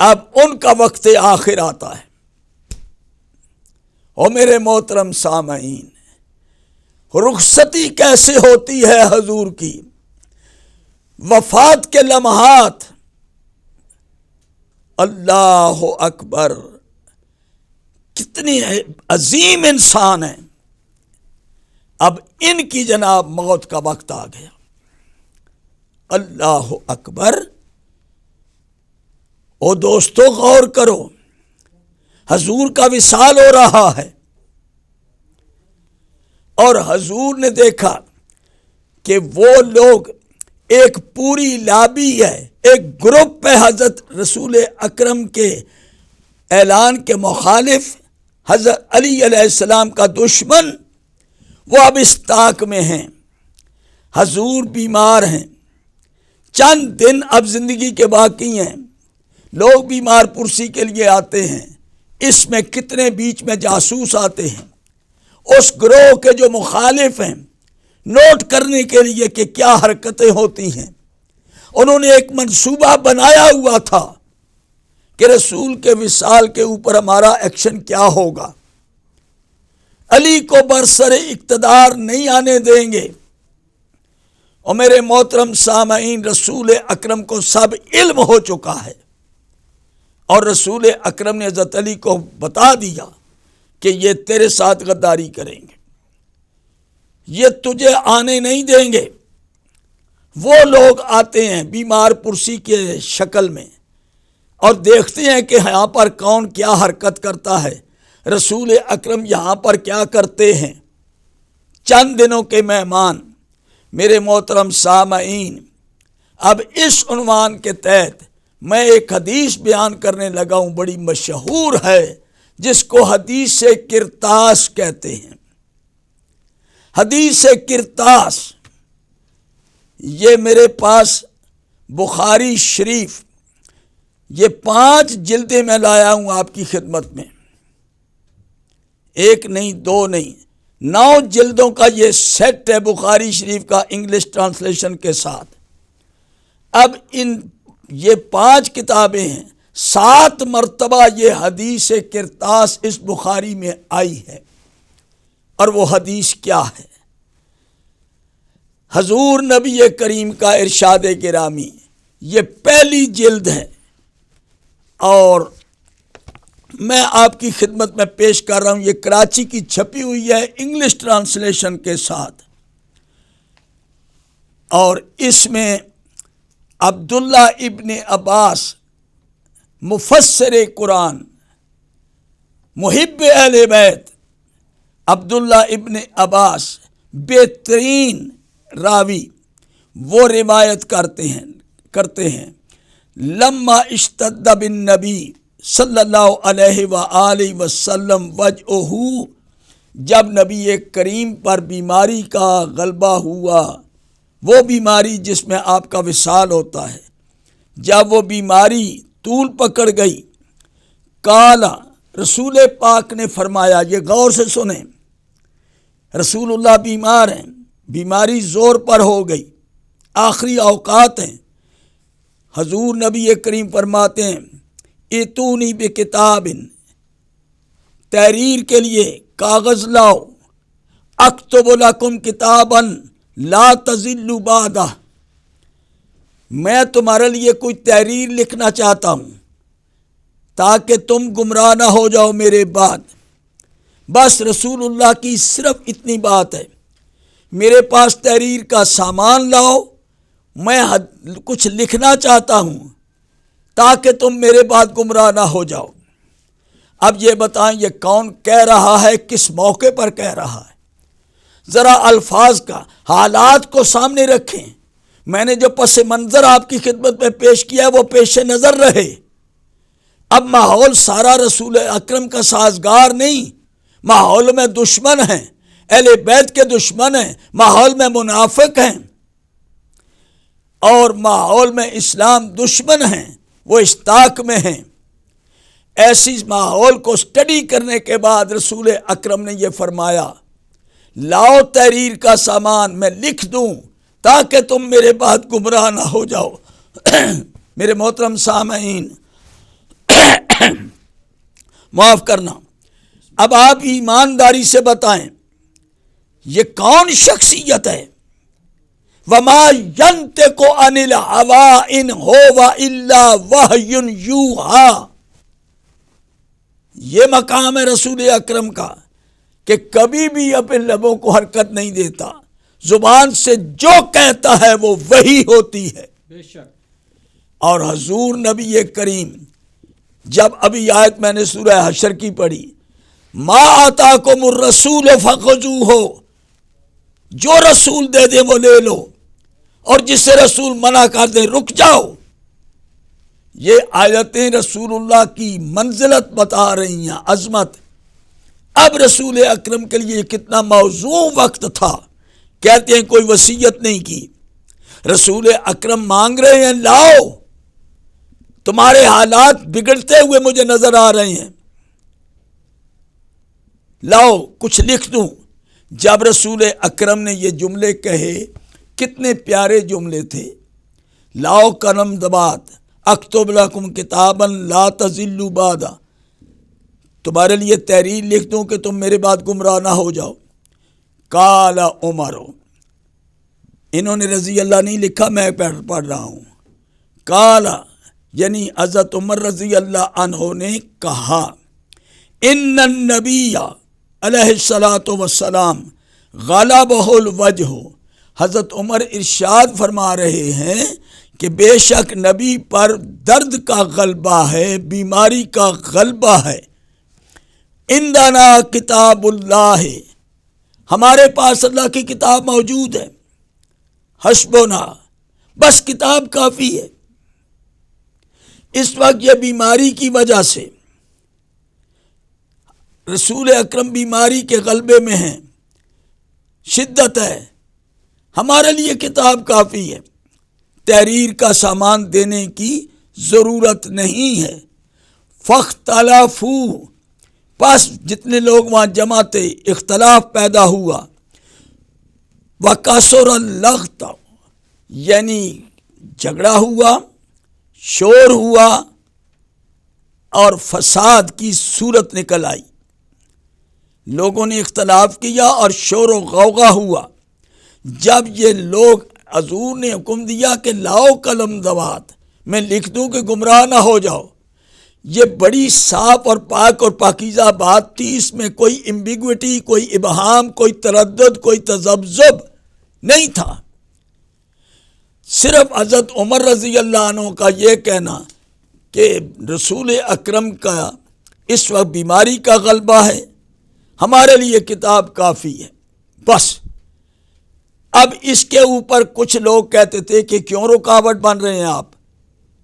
اب ان کا وقت آخر آتا ہے۔ اور میرے محترم سامعین، رخصتی کیسے ہوتی ہے حضور کی؟ وفات کے لمحات اللہ اکبر، کتنی عظیم انسان ہیں. اب ان کی جناب موت کا وقت آ گیا. اللہ اکبر. او دوستو غور کرو، حضور کا وصال ہو رہا ہے اور حضور نے دیکھا کہ وہ لوگ ایک پوری لابی ہے، ایک گروپ ہے حضرت رسول اکرم کے اعلان کے مخالف، حضرت علی علیہ السلام کا دشمن. وہ اب اس طاق میں ہیں، حضور بیمار ہیں، چند دن اب زندگی کے باقی ہیں. لوگ بیمار پرسی کے لیے آتے ہیں، اس میں کتنے بیچ میں جاسوس آتے ہیں اس گروہ کے جو مخالف ہیں، نوٹ کرنے کے لیے کہ کیا حرکتیں ہوتی ہیں. انہوں نے ایک منصوبہ بنایا ہوا تھا کہ رسول کے وصال کے اوپر ہمارا ایکشن کیا ہوگا. علی کو برسر اقتدار نہیں آنے دیں گے. اور میرے محترم سامعین، رسول اکرم کو سب علم ہو چکا ہے اور رسول اکرم نے حضرت علی کو بتا دیا کہ یہ تیرے ساتھ غداری کریں گے، یہ تجھے آنے نہیں دیں گے. وہ لوگ آتے ہیں بیمار پرسی کے شکل میں اور دیکھتے ہیں کہ یہاں پر کون کیا حرکت کرتا ہے، رسول اکرم یہاں پر کیا کرتے ہیں. چند دنوں کے مہمان. میرے محترم سامعین، اب اس عنوان کے تحت میں ایک حدیث بیان کرنے لگا ہوں، بڑی مشہور ہے، جس کو حدیث کرتاس کہتے ہیں. حدیث کرتاس، یہ میرے پاس بخاری شریف، یہ 5 جلدیں میں لایا ہوں آپ کی خدمت میں، ایک نہیں، 2 نہیں، 9 جلدوں کا یہ سیٹ ہے بخاری شریف کا انگلش ٹرانسلیشن کے ساتھ. اب یہ 5 کتابیں ہیں، 7 مرتبہ یہ حدیث کرتاس اس بخاری میں آئی ہے. اور وہ حدیث کیا ہے؟ حضور نبی کریم کا ارشاد گرامی، یہ پہلی جلد ہے اور میں آپ کی خدمت میں پیش کر رہا ہوں. یہ کراچی کی چھپی ہوئی ہے انگلش ٹرانسلیشن کے ساتھ، اور اس میں عبداللہ ابن عباس مفسر قرآن، محب اہل بیت، عبداللہ ابن عباس بہترین راوی، وہ روایت کرتے ہیں لما اشتد بالنبی صلی اللہ علیہ وآلہ وسلم وجعہ، جب نبی کریم پر بیماری کا غلبہ ہوا، وہ بیماری جس میں آپ کا وصال ہوتا ہے، جب وہ بیماری طول پکڑ گئی، کالا، رسول پاک نے فرمایا، یہ غور سے سنیں، رسول اللہ بیمار ہیں، بیماری زور پر ہو گئی، آخری اوقات ہیں. حضور نبی کریم فرماتے ہیں اتونی بکتاب، تحریر کے لیے کاغذ لاؤ، اکتب لکم کتابا لا تضلوا بعدہ، میں تمہارے لیے کوئی تحریر لکھنا چاہتا ہوں تاکہ تم گمراہ نہ ہو جاؤ میرے بعد. بس رسول اللہ کی صرف اتنی بات ہے، میرے پاس تحریر کا سامان لاؤ، میں کچھ لکھنا چاہتا ہوں تاکہ تم میرے بعد گمراہ نہ ہو جاؤ. اب یہ بتائیں یہ کون کہہ رہا ہے، کس موقع پر کہہ رہا ہے؟ ذرا الفاظ کا، حالات کو سامنے رکھیں. میں نے جو پس منظر آپ کی خدمت میں پیش کیا ہے وہ پیش نظر رہے. اب ماحول سارا رسول اکرم کا سازگار نہیں، ماحول میں دشمن ہیں، اہل بیت کے دشمن ہیں، ماحول میں منافق ہیں اور ماحول میں اسلام دشمن ہیں، وہ اشتاق میں ہیں. ایسی ماحول کو سٹڈی کرنے کے بعد رسول اکرم نے یہ فرمایا لاؤ تحریر کا سامان، میں لکھ دوں تاکہ تم میرے بعد گمراہ نہ ہو جاؤ. میرے محترم سامعین، معاف کرنا، اب آپ ایمانداری سے بتائیں یہ کون شخصیت ہے؟ وما ينطق عن الهوى ان هو الا وحی یوحی. یہ مقام ہے رسول اکرم کا کہ کبھی بھی اپنے لبوں کو حرکت نہیں دیتا، زبان سے جو کہتا ہے وہ وحی ہوتی ہے. بے شک. اور حضور نبی کریم جب ابھی آیت میں نے سورہ حشر کی پڑھی، ما آتاکم الرسول فخذوہ، جو رسول دے دے وہ لے لو، اور جس سے رسول منع کر دے رک جاؤ. یہ آیتیں رسول اللہ کی منزلت بتا رہی ہیں، عظمت. اب رسول اکرم کے لیے کتنا موزوں وقت تھا. کہتے ہیں کوئی وصیت نہیں کی، رسول اکرم مانگ رہے ہیں لاؤ، تمہارے حالات بگڑتے ہوئے مجھے نظر آ رہے ہیں، لاؤ کچھ لکھ دوں. جب رسول اکرم نے یہ جملے کہے، کتنے پیارے جملے تھے. لاؤ قلم دبات، اکتب لکم کتابا لا تضلوا بعدا، تمہارے لیے تحریر لکھ دوں کہ تم میرے بعد گمراہ نہ ہو جاؤ. قال عمر، انہوں نے رضی اللہ نہیں لکھا، میں پڑھ رہا ہوں. قال یعنی حضرت عمر رضی اللہ عنہ نے کہا، ان النبی علیہ الصلاۃ والسلام غلبہ الوجہ. حضرت عمر ارشاد فرما رہے ہیں کہ بے شک نبی پر درد کا غلبہ ہے، بیماری کا غلبہ ہے. عندنا کتاب اللہ، ہمارے پاس اللہ کی کتاب موجود ہے. حسبنا، بس کتاب کافی ہے. اس وقت یہ بیماری کی وجہ سے رسول اکرم بیماری کے غلبے میں ہیں، شدت ہے، ہمارے لیے کتاب کافی ہے، تحریر کا سامان دینے کی ضرورت نہیں ہے. فاختلفوا، پس جتنے لوگ وہاں جمع تھے اختلاف پیدا ہوا. وکثر اللغط، یعنی جھگڑا ہوا، شور ہوا اور فساد کی صورت نکل آئی. لوگوں نے اختلاف کیا اور شور و غوغا ہوا. جب یہ لوگ، حضور نے حکم دیا کہ لاؤ قلم دوات، میں لکھ دوں کہ گمراہ نہ ہو جاؤ. یہ بڑی صاف اور پاک اور پاکیزہ بات تھی، اس میں کوئی ایمبیگوٹی، کوئی ابہام، کوئی تردد، کوئی تذبذب نہیں تھا. صرف حضرت عمر رضی اللہ عنہ کا یہ کہنا کہ رسول اکرم کا اس وقت بیماری کا غلبہ ہے، ہمارے لیے کتاب کافی ہے، بس. اب اس کے اوپر کچھ لوگ کہتے تھے کہ کیوں رکاوٹ بن رہے ہیں آپ،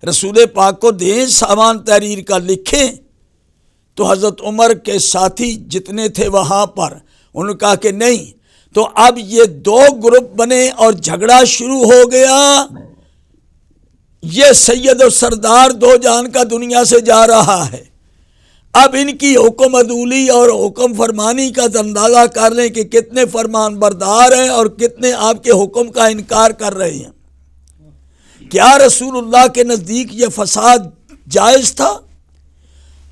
رسول پاک کو دیں سامان تحریر کا، لکھیں. تو حضرت عمر کے ساتھی جتنے تھے وہاں پر، انہوں نے کہا کہ نہیں. تو اب یہ دو گروپ بنے اور جھگڑا شروع ہو گیا. یہ سید و سردار دو جان کا دنیا سے جا رہا ہے. اب ان کی حکم عدولی اور حکم فرمانی کا اندازہ کر لیں کہ کتنے فرمان بردار ہیں اور کتنے آپ کے حکم کا انکار کر رہے ہیں. کیا رسول اللہ کے نزدیک یہ فساد جائز تھا؟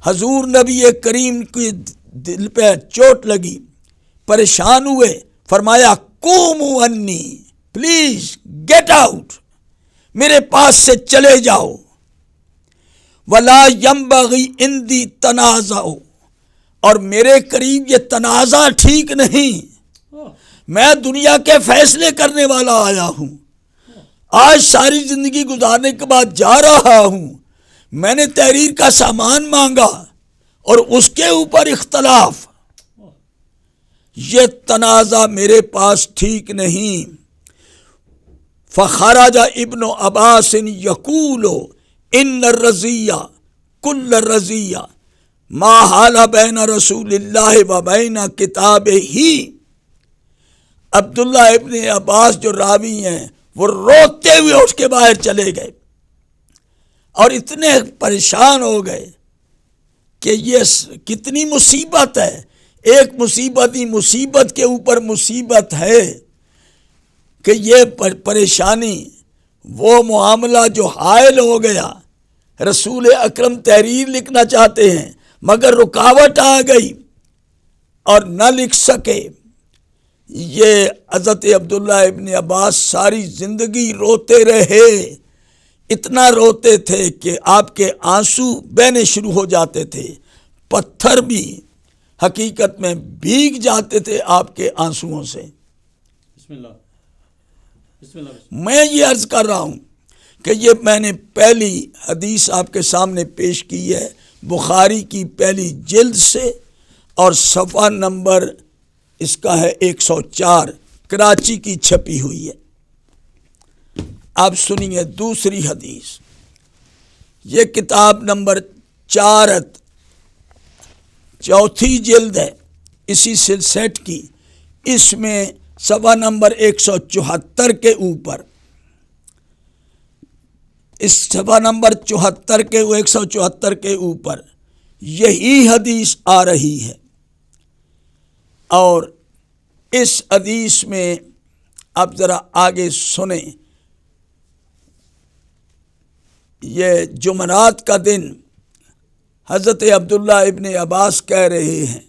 حضور نبی کریم کی دل پہ چوٹ لگی، پریشان ہوئے، فرمایا قوموا انی، پلیز گیٹ آؤٹ، میرے پاس سے چلے جاؤ. ولا ینبغی عندی تنازع، اور میرے قریب یہ تنازع ٹھیک نہیں. میں دنیا کے فیصلے کرنے والا آیا ہوں، آج ساری زندگی گزارنے کے بعد جا رہا ہوں. میں نے تحریر کا سامان مانگا اور اس کے اوپر اختلاف، یہ تنازع میرے پاس ٹھیک نہیں. فخرج ابن عباس یقول ان الرضیہ کل الرضیہ ما حال بین رسول اللہ و بین کتاب ہی. عبداللہ ابن عباس جو راوی ہیں وہ روتے ہوئے اس کے باہر چلے گئے اور اتنے پریشان ہو گئے کہ یہ کتنی مصیبت ہے. ایک مصیبت ہی مصیبت کے اوپر مصیبت ہے کہ یہ پریشانی، وہ معاملہ جو حائل ہو گیا. رسول اکرم تحریر لکھنا چاہتے ہیں مگر رکاوٹ آ گئی اور نہ لکھ سکے. یہ حضرت عبداللہ ابن عباس ساری زندگی روتے رہے، اتنا روتے تھے کہ آپ کے آنسو بہنے شروع ہو جاتے تھے، پتھر بھی حقیقت میں بھیگ جاتے تھے آپ کے آنسوؤں سے۔ بسم اللہ بسم اللہ بسم میں یہ عرض کر رہا ہوں کہ یہ میں نے پہلی حدیث آپ کے سامنے پیش کی ہے، بخاری کی پہلی جلد سے، اور صفحہ نمبر اس کا ہے 104، کراچی کی چھپی ہوئی ہے۔ آپ سنیے دوسری حدیث، یہ کتاب نمبر 4 چوتھی جلد ہے اسی سلسلے کی، اس میں صفحہ نمبر 174 کے اوپر، اس صفحہ نمبر 174 کے اوپر یہی حدیث آ رہی ہے۔ اور اس حدیث میں آپ ذرا آگے سنیں، یہ جمعرات کا دن حضرت عبداللہ ابن عباس کہہ رہے ہیں،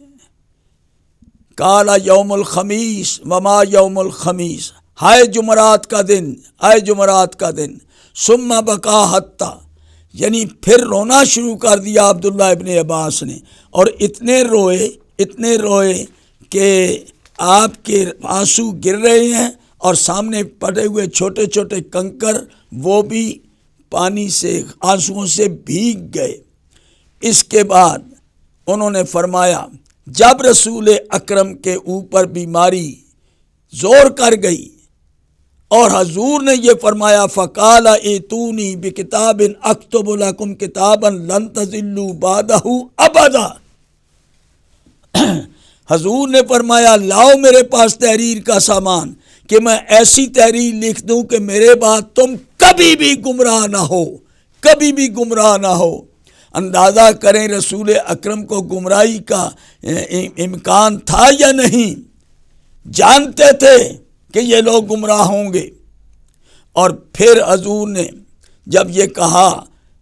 کالا یوم الخمیس وما یوم الخمیس، ہائے جمعرات کا دن، ہائے جمعرات کا دن، ثم بقا حتی، یعنی پھر رونا شروع کر دیا عبداللہ ابن عباس نے، اور اتنے روئے کہ آپ کے آنسو گر رہے ہیں، اور سامنے پڑے ہوئے چھوٹے چھوٹے کنکر وہ بھی پانی سے، آنسوؤں سے بھیگ گئے۔ اس کے بعد انہوں نے فرمایا، جب رسول اکرم کے اوپر بیماری زور کر گئی اور حضور نے یہ فرمایا، فقال ایتونی بکتاب اکتب لکم کتابا لن تضلوا بعدہ ابدا، حضور نے فرمایا لاؤ میرے پاس تحریر کا سامان کہ میں ایسی تحریر لکھ دوں کہ میرے بعد تم کبھی بھی گمراہ نہ ہو، کبھی بھی گمراہ نہ ہو۔ اندازہ کریں رسول اکرم کو گمراہی کا امکان تھا یا نہیں، جانتے تھے کہ یہ لوگ گمراہ ہوں گے۔ اور پھر حضور نے جب یہ کہا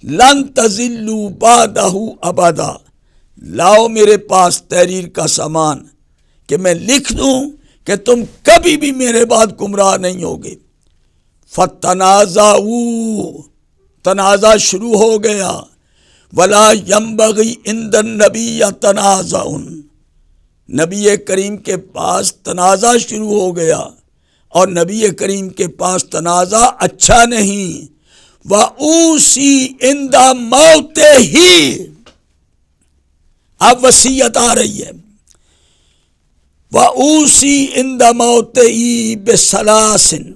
لن تضلوا بعدہ ابدا، لاؤ میرے پاس تحریر کا سامان کہ میں لکھ دوں کہ تم کبھی بھی میرے بعد گمراہ نہیں ہوگے۔ فتنازعوا، تنازع شروع ہو گیا، ولا ینبغی عند النبی تنازع، نبی کریم کے پاس تنازع شروع ہو گیا، اور نبی کریم کے پاس تنازع اچھا نہیں۔ وَأُوصِي عِندَ مَوْتِهِ، اب وصیت آ رہی ہے، وَأُوصِي عِندَ مَوْتِهِ بِثَلَاثٍ،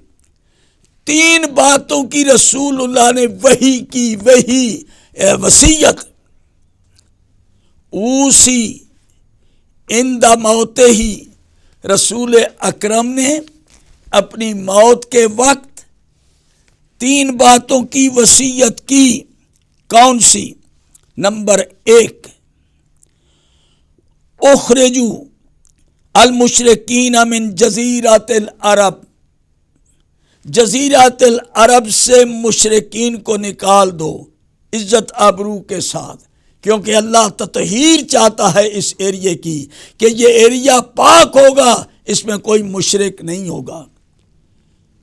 3 باتوں کی رسول اللہ نے وحی کی، وحی وصیت۔ اوسی عند موتہ، رسول اکرم نے اپنی موت کے وقت 3 باتوں کی وصیت کی۔ کون سی؟ نمبر 1، اخرجوا المشرکین من جزیرۃ العرب، جزیرۃ العرب سے مشرکین کو نکال دو عزت آبرو کے ساتھ، کیونکہ اللہ تطہیر چاہتا ہے اس ایریے کی کہ یہ ایریا پاک ہوگا، اس میں کوئی مشرک نہیں ہوگا،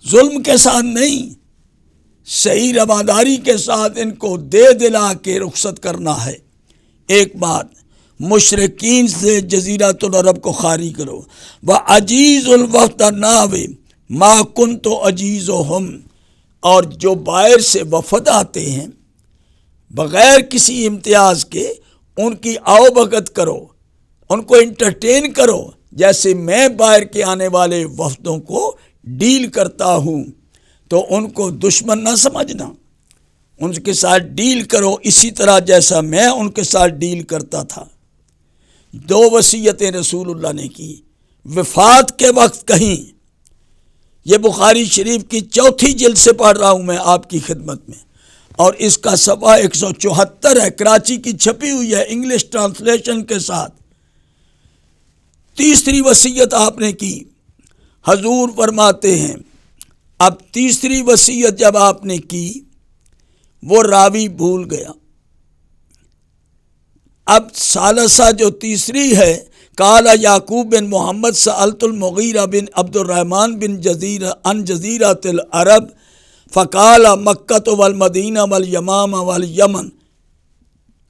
ظلم کے ساتھ نہیں، صحیح رواداری کے ساتھ ان کو دے دلا کے رخصت کرنا ہے۔ ایک بات، مشرکین سے جزیرۃ العرب کو خالی کرو۔ وَعَجِیزُ الْوَفْدَ نَاوِ مَا كُنْتُ عَجِیزُهُمْ، اور جو باہر سے وفد آتے ہیں بغیر کسی امتیاز کے ان کی آؤ بھگت کرو، ان کو انٹرٹین کرو، جیسے میں باہر کے آنے والے وفدوں کو ڈیل کرتا ہوں، تو ان کو دشمن نہ سمجھنا، ان کے ساتھ ڈیل کرو اسی طرح جیسا میں ان کے ساتھ ڈیل کرتا تھا۔ 2 وصیتیں رسول اللہ نے کی، وفات کے وقت کہیں۔ یہ بخاری شریف کی 4 جلد سے پڑھ رہا ہوں میں آپ کی خدمت میں، اور اس کا صفحہ 174 ہے، کراچی کی چھپی ہوئی ہے انگلش ٹرانسلیشن کے ساتھ۔ تیسری وصیت آپ نے کی، حضور فرماتے ہیں، اب تیسری وصیت جب آپ نے کی وہ راوی بھول گیا۔ اب ثالثہ جو تیسری ہے، قال یعقوب بن محمد سألت المغیرہ بن عبد الرحمن بن جزیرہ ان جزیرۃ العرب فقال مکہ والمدینہ والیمام والیمن۔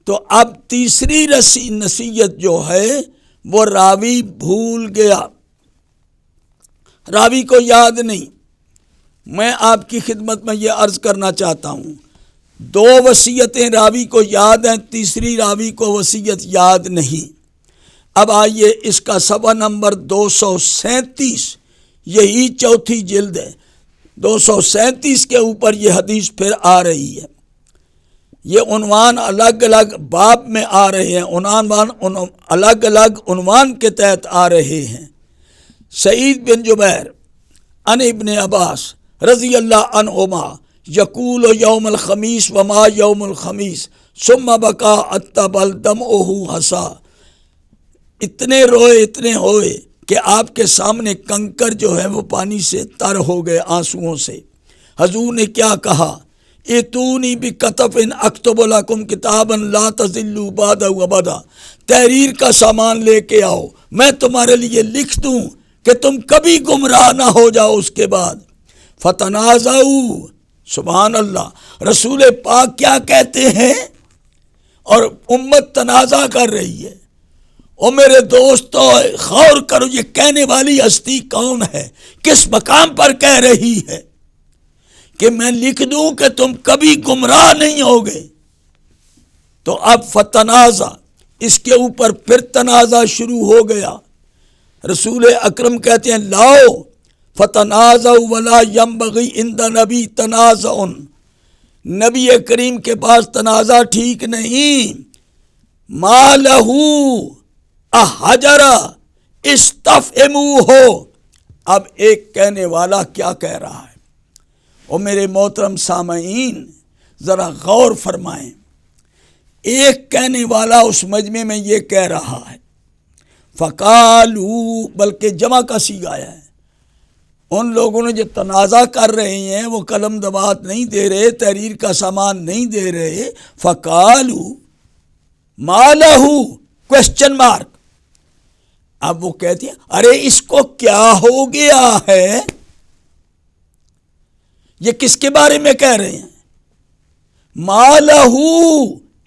تو اب تیسری نصیحت جو ہے وہ راوی بھول گیا، راوی کو یاد نہیں۔ میں آپ کی خدمت میں یہ عرض کرنا چاہتا ہوں، دو وصیتیں راوی کو یاد ہیں، تیسری راوی کو وصیت یاد نہیں۔ اب آئیے اس کا صفحہ نمبر 237، یہی چوتھی جلد ہے، 237 کے اوپر یہ حدیث پھر آ رہی ہے۔ یہ عنوان الگ الگ باب میں آ رہے ہیں، عنوان الگ الگ عنوان کے تحت آ رہے ہیں۔ سعید بن جبیر عن ابن عباس رضی اللہ عنہما یقول یوم الخمیس وما یوم الخمیس ثم بکا حتی بل دمعہ حصا۔ اتنے ہوئے کہ آپ کے سامنے کنکر جو ہے وہ پانی سے تر ہو گئے آنسوؤں سے۔ حضور نے کیا کہا؟ ایتونی بکتف اکتب لکم کتابا لا تضلوا بعد ابدا، تحریر کا سامان لے کے آؤ، میں تمہارے لیے لکھ دوں کہ تم کبھی گمراہ نہ ہو جاؤ اس کے بعد۔ فتنازعوا، سبحان اللہ، رسول پاک کیا کہتے ہیں اور امت تنازع کر رہی ہے۔ اور میرے دوستو غور کرو، یہ کہنے والی ہستی کون ہے، کس مقام پر کہہ رہی ہے کہ میں لکھ دوں کہ تم کبھی گمراہ نہیں ہوگے۔ تو اب فتنازع، اس کے اوپر پھر تنازع شروع ہو گیا۔ رسول اکرم کہتے ہیں لاؤ فتنازعوا ولا ينبغي عند نبی تنازع، نبی کریم کے پاس تنازع ٹھیک نہیں۔ ما لہ احجر استفہموہ، اب ایک کہنے والا کیا کہہ رہا ہے، اور میرے محترم سامعین ذرا غور فرمائیں، ایک کہنے والا اس مجمع میں یہ کہہ رہا ہے، فقالو، بلکہ جمع کا صیغہ ہے، ان لوگوں نے جو تنازع کر رہے ہیں وہ قلم دوات نہیں دے رہے، تحریر کا سامان نہیں دے رہے، فقالو ما لہ کوسچن مارک۔ اب وہ کہتی ہیں ارے اس کو کیا ہو گیا ہے، یہ کس کے بارے میں کہہ رہے ہیں؟ ما لہ،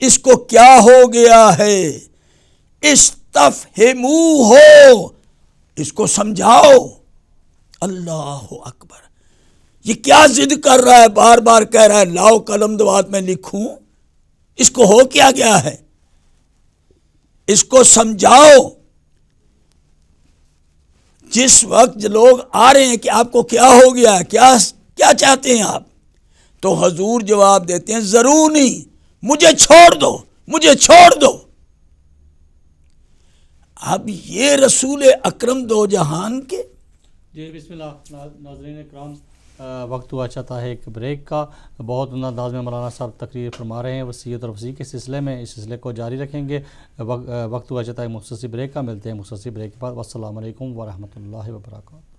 اس کو کیا ہو گیا ہے، استفہموہ، اس کو سمجھاؤ۔ اللہ اکبر، یہ کیا ضد کر رہا ہے، بار بار کہہ رہا ہے لاؤ قلم دوات میں لکھوں، اس کو ہو کیا گیا ہے، اس کو سمجھاؤ۔ جس وقت لوگ آ رہے ہیں کہ آپ کو کیا ہو گیا ہے، کیا چاہتے ہیں آپ، تو حضور جواب دیتے ہیں ضروري، مجھے چھوڑ دو، مجھے چھوڑ دو۔ اب یہ رسول اکرم دو جہان کے۔ جی بسم اللہ، ناظرین اکرام، وقت ہوا چاہتا ہے ایک بریک کا۔ بہت انداز میں مولانا صاحب تقریر فرما رہے ہیں وصیت اور وصیت کے سلسلے میں، اس سلسلے کو جاری رکھیں گے۔ وقت ہوا چاہتا ہے مختصر بریک کا، ملتے ہیں مختصر بریک کے بعد۔ والسلام علیکم ورحمۃ اللہ وبرکاتہ۔